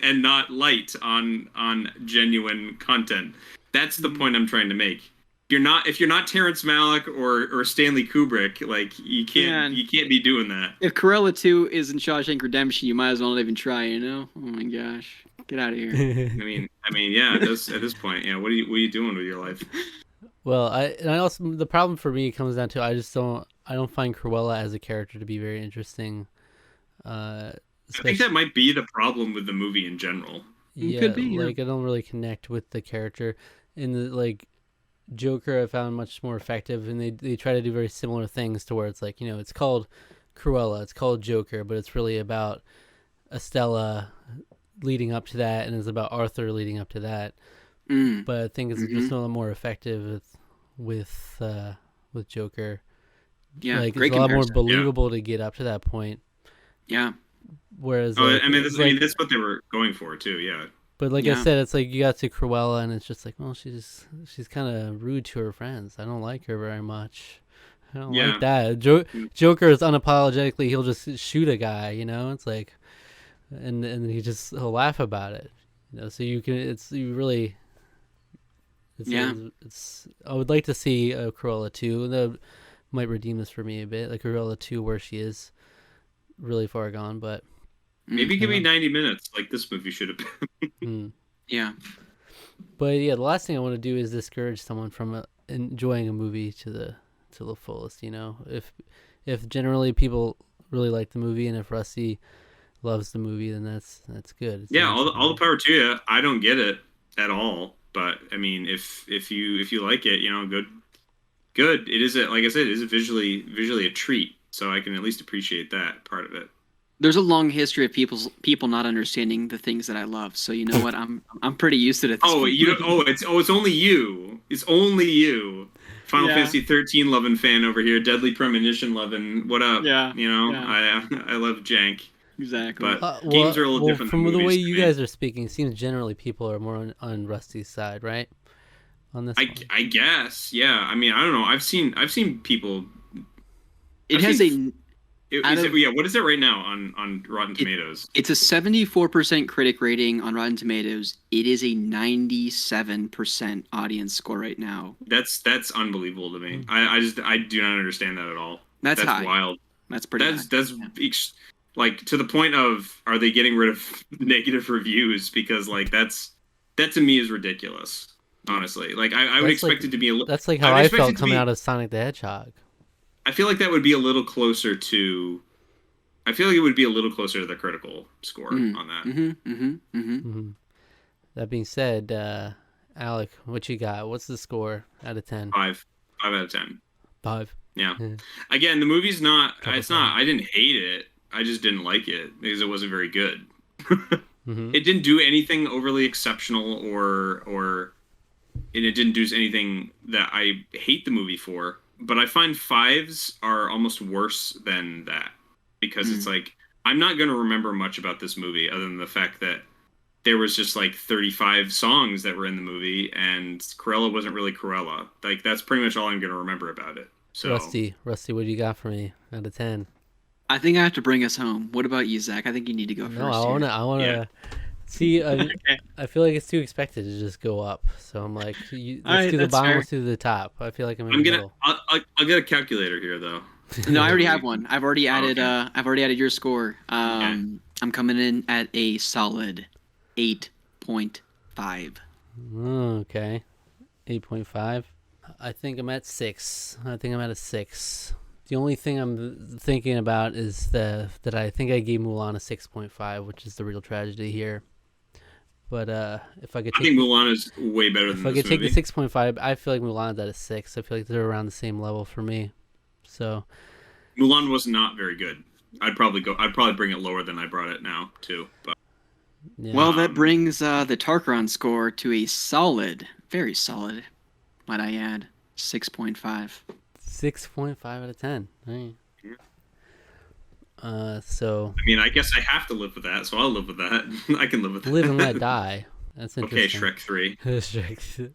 and not light on genuine content. That's the point I'm trying to make. If you're not Terrence Malick or Stanley Kubrick, like you can't be doing that. If Cruella 2 is in Shawshank Redemption, you might as well not even try. You know? Oh my gosh, get out of here. I mean, yeah. At this point, what are you doing with your life? Well, I also, the problem for me comes down to I don't find Cruella as a character to be very interesting. I think that might be the problem with the movie in general. Yeah, could be, like I don't really connect with the character. In the like Joker, I found much more effective, and they try to do very similar things to where it's like, it's called Cruella, it's called Joker, but it's really about Estella leading up to that, and it's about Arthur leading up to that. But I think it's just a little more effective with Joker. Yeah, like great it's a lot more comparison. believable to get up to that point. Yeah. Whereas, that's what they were going for too. Yeah. But like I said, it's like you got to Cruella, and it's just like, well, she's kind of rude to her friends. I don't like her very much. I don't like that. Joker is unapologetically, he'll just shoot a guy. It's like, and he'll laugh about it. So you can, it's I would like to see a Cruella 2. That might redeem this for me a bit, like Cruella 2, where she is really far gone, but maybe give me 90 minutes, like this movie should have been. Yeah. But yeah, the last thing I want to do is discourage someone from enjoying a movie to the fullest. If generally people really like the movie, and if Rusty loves the movie, then that's good. It's all the power to you. I don't get it at all, but I mean, if you like it, good. It is like I said, it is visually a treat. So I can at least appreciate that part of it. There's a long history of people not understanding the things that I love. So you know what? I'm pretty used to it. It's only you. It's only you. Final Fantasy 13 loving fan over here. Deadly Premonition loving. What up? Yeah. I love jank. Exactly. But games are a little different. From than the way movies you to me. guys are speaking, it seems generally people are more on Rusty's side, right? On this. I guess. Yeah. I mean, I don't know. I've seen people. What is it right now on Rotten Tomatoes? It's a 74% critic rating on Rotten Tomatoes. It is a 97% audience score right now. That's unbelievable to me. I do not understand that at all. That's high. Wild. That's pretty high. That's like to the point of, are they getting rid of negative reviews? Because like that to me is ridiculous. Honestly, like I would expect it to be a little. That's like how I felt coming out of Sonic the Hedgehog. I feel like that would be a little closer to. I feel like it would be a little closer to the critical score on that. That being said, Alec, what you got? What's the score out of 10? 5 out of 10. 5. Yeah. Again, the movie's not. It's not. I didn't hate it. I just didn't like it because it wasn't very good. It didn't do anything overly exceptional, and it didn't do anything that I hate the movie for. But I find 5s are almost worse than that, because it's like, I'm not going to remember much about this movie other than the fact that there was just like 35 songs that were in the movie, and Cruella wasn't really Cruella. Like, that's pretty much all I'm going to remember about it. So Rusty, what do you got for me out of 10? I think I have to bring us home. What about you, Zach? I think you need to go first. No, I want to see. I feel like it's too expected to just go up. So I'm like, let's do the bottom, let's do the top. I feel like I'm in the middle. I'll get a calculator here though. No, I already have one. I've already added. I've already added your score. I'm coming in at a solid 8.5. Okay, 8.5. I think I'm at 6. I think I'm at a 6. The only thing I'm thinking about is that I think I gave Mulan a 6.5, which is the real tragedy here. But if I could, I think Mulan is way better than this movie. If I could take the 6.5, I feel like Mulan's at a 6. I feel like they're around the same level for me. So Mulan was not very good. I'd probably bring it lower than I brought it now too. But well, that brings the Tarqaron score to a solid, very solid, might I add, 6.5. 6.5 out of 10. Right. So I mean, I guess I have to live with that, so I'll live with that. I can live with that. Live and let die. That's interesting. Okay, Shrek 3.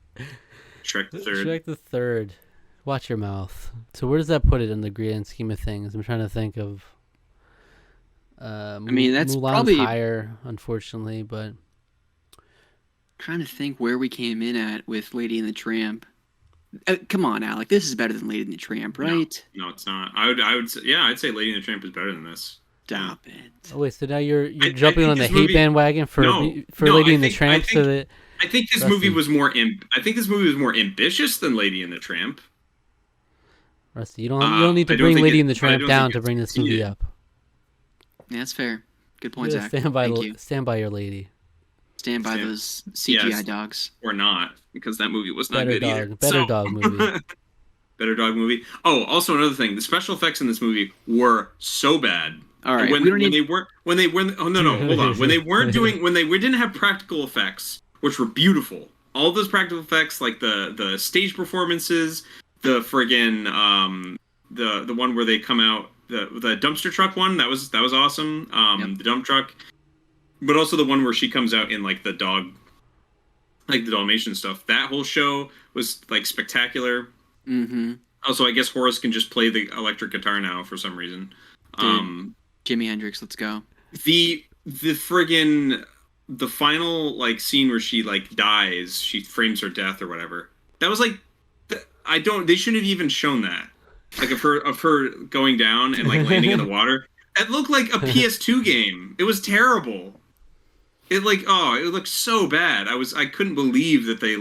Shrek the Third. Shrek the Third. Watch your mouth. So where does that put it in the grand scheme of things? I'm trying to think of. I mean, that's Mulan's probably higher, unfortunately, but trying to think where we came in at with Lady and the Tramp. Come on, Alec. This is better than Lady and the Tramp, right? No, it's not. I'd say, yeah, I'd say Lady and the Tramp is better than this. Stop it. oh wait, so now you're I jumping think on the this hate movie- bandwagon for No, Lady I and the think- Tramp, I so think- that I think this Rusty. movie was more. I think this movie was more ambitious than Lady and the Tramp. Rusty, you don't need I to don't bring think Lady it- and the I Tramp don't down think to it bring this movie succeeded. up. Yeah, that's fair. Good You point, gotta Zach. stand by, Thank you. stand by your lady. Stand by Stand- those CGI Yes. dogs. Or not, because that movie was not Better good dog, either. better dog movie. Better dog movie. Oh, also another thing, the special effects in this movie were so bad. All right, When we don't they need. weren't oh no hold on, when they weren't doing when they didn't have practical effects, which were beautiful. All those practical effects, like the stage performances, the friggin' the one where they come out, the dumpster truck one, that was awesome. Yep. The dump truck, but also the one where she comes out in like the dog, like the Dalmatian stuff. That whole show was like spectacular. Mm-hmm. Also, I guess Horace can just play the electric guitar now for some reason. Jimi Hendrix, let's go. The friggin' the final like scene where she like dies, she frames her death or whatever. That was like, they shouldn't have even shown that. Like of her going down and like landing in the water. It looked like a PS2 game. It was terrible. It looked so bad. I couldn't believe that they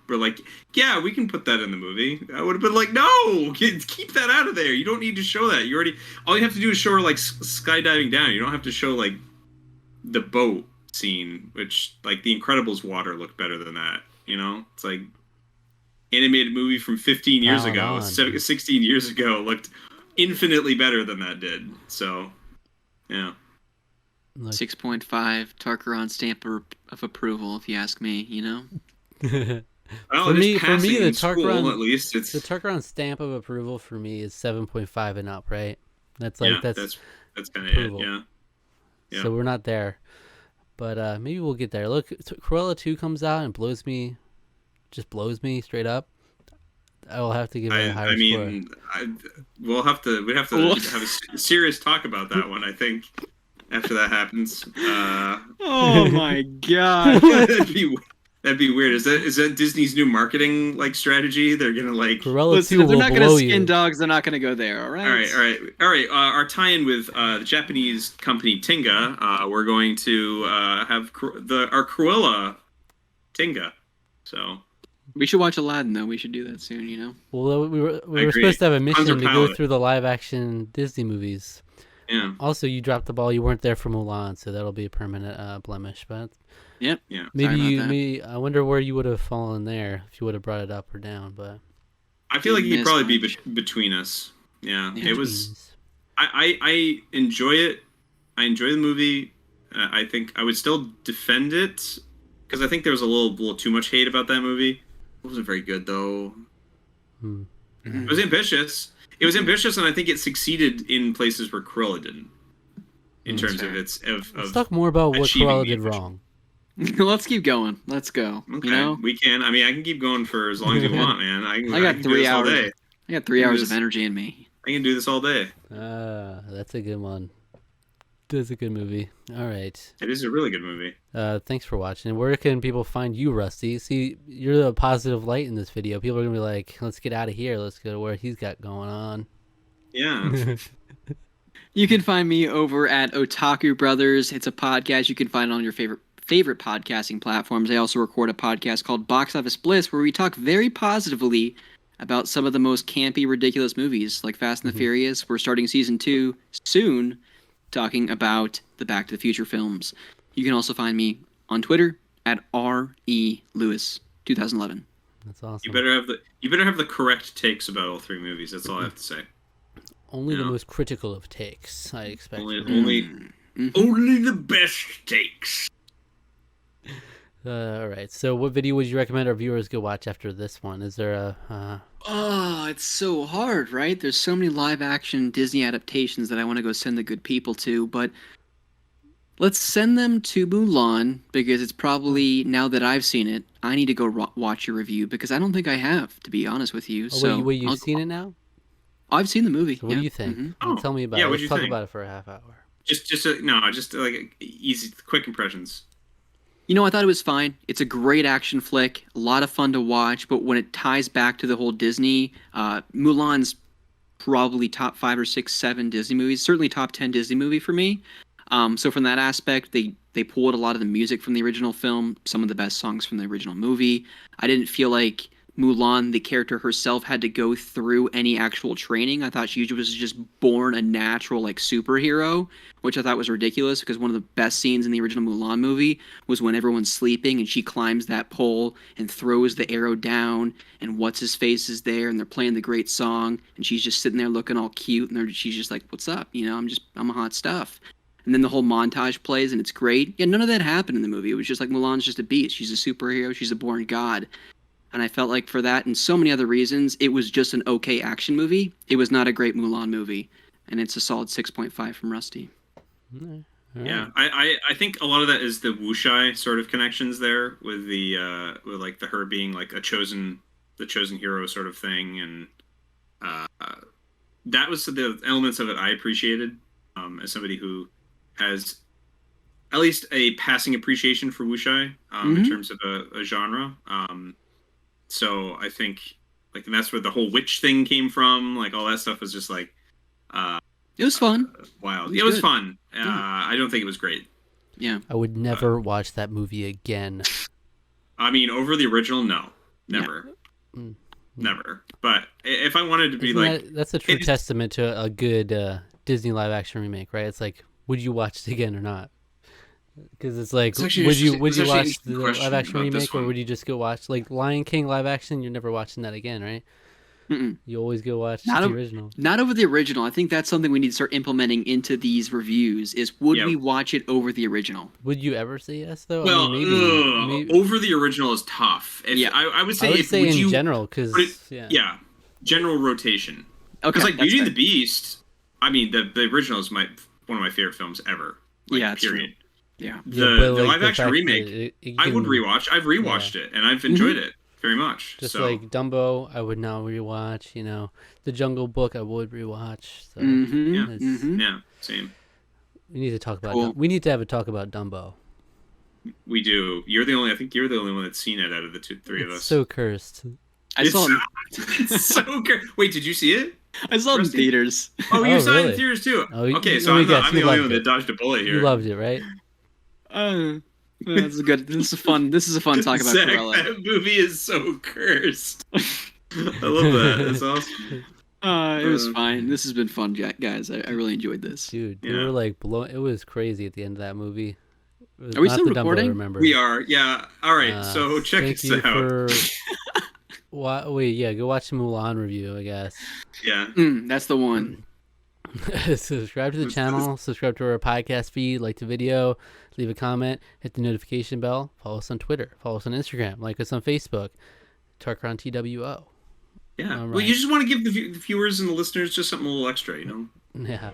were like, yeah, we can put that in the movie. I would have been like, no, keep that out of there. You don't need to show that. All you have to do is show her like skydiving down. You don't have to show like the boat scene, which like The Incredibles water looked better than that. You know, it's like animated movie from 15 years ago, 16 years ago looked infinitely better than that did. So, yeah. Like, 6.5 Tarqaron stamp of approval, if you ask me. You know. Well, for me, the Tarqaron, at least it's the Tarqaron stamp of approval for me is 7.5 and up, right? That's like that's kind of it. Yeah. So we're not there, but maybe we'll get there. Look, Cruella 2 comes out and blows me straight up. I will have to give it a higher score. We'd have to have a serious talk about that one, I think, after that happens. Oh my god. That'd be weird. Is that Disney's new marketing like strategy? They're gonna like Cruella 2 Listen, if they're will not gonna blow skin you. dogs, they're not gonna go there. All right. All right. Our tie-in with the Japanese company Tinga. We're going to have our Cruella Tinga. So We should watch Aladdin, though. We should do that soon. You know. Well, we were agree. supposed to have a mission to go palate. through the live action Disney movies. yeah. Also, you dropped the ball. You weren't there for Mulan, so that'll be a permanent blemish. But Yep. Yeah. maybe I wonder where you would have fallen there if you would have brought it up or down. But I feel like Didn't he'd miss probably be much. between us. Yeah. Yeah. It was. I enjoy it. I enjoy the movie. I think I would still defend it because I think there was a little too much hate about that movie. It wasn't very good though. It was ambitious. It was ambitious, and I think it succeeded in places where Cruella didn't. In terms fair. of its let's talk more about what achieving Cruella the did ambition. wrong. Let's keep going. Let's go. Okay, You know. we can. I mean, I can keep going for as long as you want, man. I got can do 3 this all hours. day. I got 3 hours This- of energy in me. I can do this all day. That's a good one. That's a good movie. All right. It is a really good movie. Thanks for watching. Where can people find you, Rusty? See, you're the positive light in this video. People are gonna be like, "Let's get out of here. Let's go to where he's got going on." Yeah. You can find me over at Otaku Brothers. It's a podcast you can find on your favorite podcasting platforms. I also record a podcast called Box Office Bliss, where we talk very positively about some of the most campy, ridiculous movies, like Fast and the Furious. We're starting season 2 soon, talking about the Back to the Future films. You can also find me on Twitter at RELewis2011. That's awesome. You better have the correct takes about all 3 movies. That's all I have to say. Only the Yeah. most critical of takes, I expect. Only Mm-hmm. only the best takes. All right. So, what video would you recommend our viewers go watch after this one? Is there a? Oh, it's so hard, right? There's so many live-action Disney adaptations that I want to go send the good people to, but let's send them to Mulan, because it's probably, now that I've seen it, I need to go watch your review because I don't think I have, to be honest with you. Oh, So wait, you've seen it now? I've seen the movie. So what do you think? Mhm. Well, tell me about yeah, it. what'd Let's you talk think? about it for a half hour. Just like easy, quick impressions. I thought it was fine. It's a great action flick, a lot of fun to watch. But when it ties back to the whole Disney, Mulan's probably top 5 or 6, 7 Disney movies. Certainly top 10 Disney movie for me. So from that aspect, they pulled a lot of the music from the original film, some of the best songs from the original movie. I didn't feel like Mulan, the character herself, had to go through any actual training. I thought she was just born a natural like superhero, which I thought was ridiculous because one of the best scenes in the original Mulan movie was when everyone's sleeping and she climbs that pole and throws the arrow down and what's his face is there and they're playing the great song and she's just sitting there looking all cute and she's just like, "What's up? I'm a hot stuff." And then the whole montage plays and it's great. Yeah, none of that happened in the movie. It was just like Mulan's just a beast. She's a superhero. She's a born god. And I felt like for that and so many other reasons, it was just an okay action movie. It was not a great Mulan movie. And it's a solid 6.5 from Rusty. Right. Yeah, I think a lot of that is the wuxia sort of connections there with the with like the her being like the chosen hero sort of thing, and that was the elements of it I appreciated as somebody who has at least a passing appreciation for wuxia in terms of a genre. So I think like and that's where the whole witch thing came from. Like all that stuff was just like. It was fun. Wild. It was fun. I don't think it was great. Yeah. I would never watch that movie again. I mean, over the original, no. Never. Yeah. Never. But if I wanted to be that's a true testament to a good Disney live action remake, right? It's like, would you watch it again or not? Because it's like, would you watch the live action remake or would you just go watch like Lion King live action? You're never watching that again, right? Mm-mm. You always go watch the original. Not over the original. I think that's something we need to start implementing into these reviews is would we watch it over the original? Would you ever say yes, though? Well, I mean, maybe. Over the original is tough. I would say in general, because... Yeah, general rotation. Okay, because like Beauty and the Beast, I mean, the original is one of my favorite films ever. Like, period. True. Yeah. The live action remake, I would rewatch. I've rewatched it, and I've enjoyed it. Very much. Just like Dumbo, I would now rewatch. The Jungle Book, I would rewatch. So yeah, same. We need to talk about. We need to have a talk about Dumbo. We do. I think you're the only one that's seen it out of the three of us. So cursed. I saw it. It's so cursed. Wait, did you see it? I saw it in theaters. Oh, you saw it in theaters too. Okay, so I'm the only one that dodged a bullet here. You loved it, right? This is good. This is fun. This is a fun talk about Cruella. That movie is so cursed. I love that. It's awesome. It was fine. This has been fun, guys. I really enjoyed this. Dude, we were like blown. It was crazy at the end of that movie. Are we still recording? Remember. We are. Yeah. All right. So check us out. Go watch the Mulan review, I guess. Yeah. That's the one. Subscribe to the channel, subscribe to our podcast feed, like the video, leave a comment, hit the notification bell, follow us on Twitter, follow us on Instagram, like us on Facebook, Tarqaron TWO. Yeah. Well, you just want to give the viewers and the listeners just something a little extra, Yeah.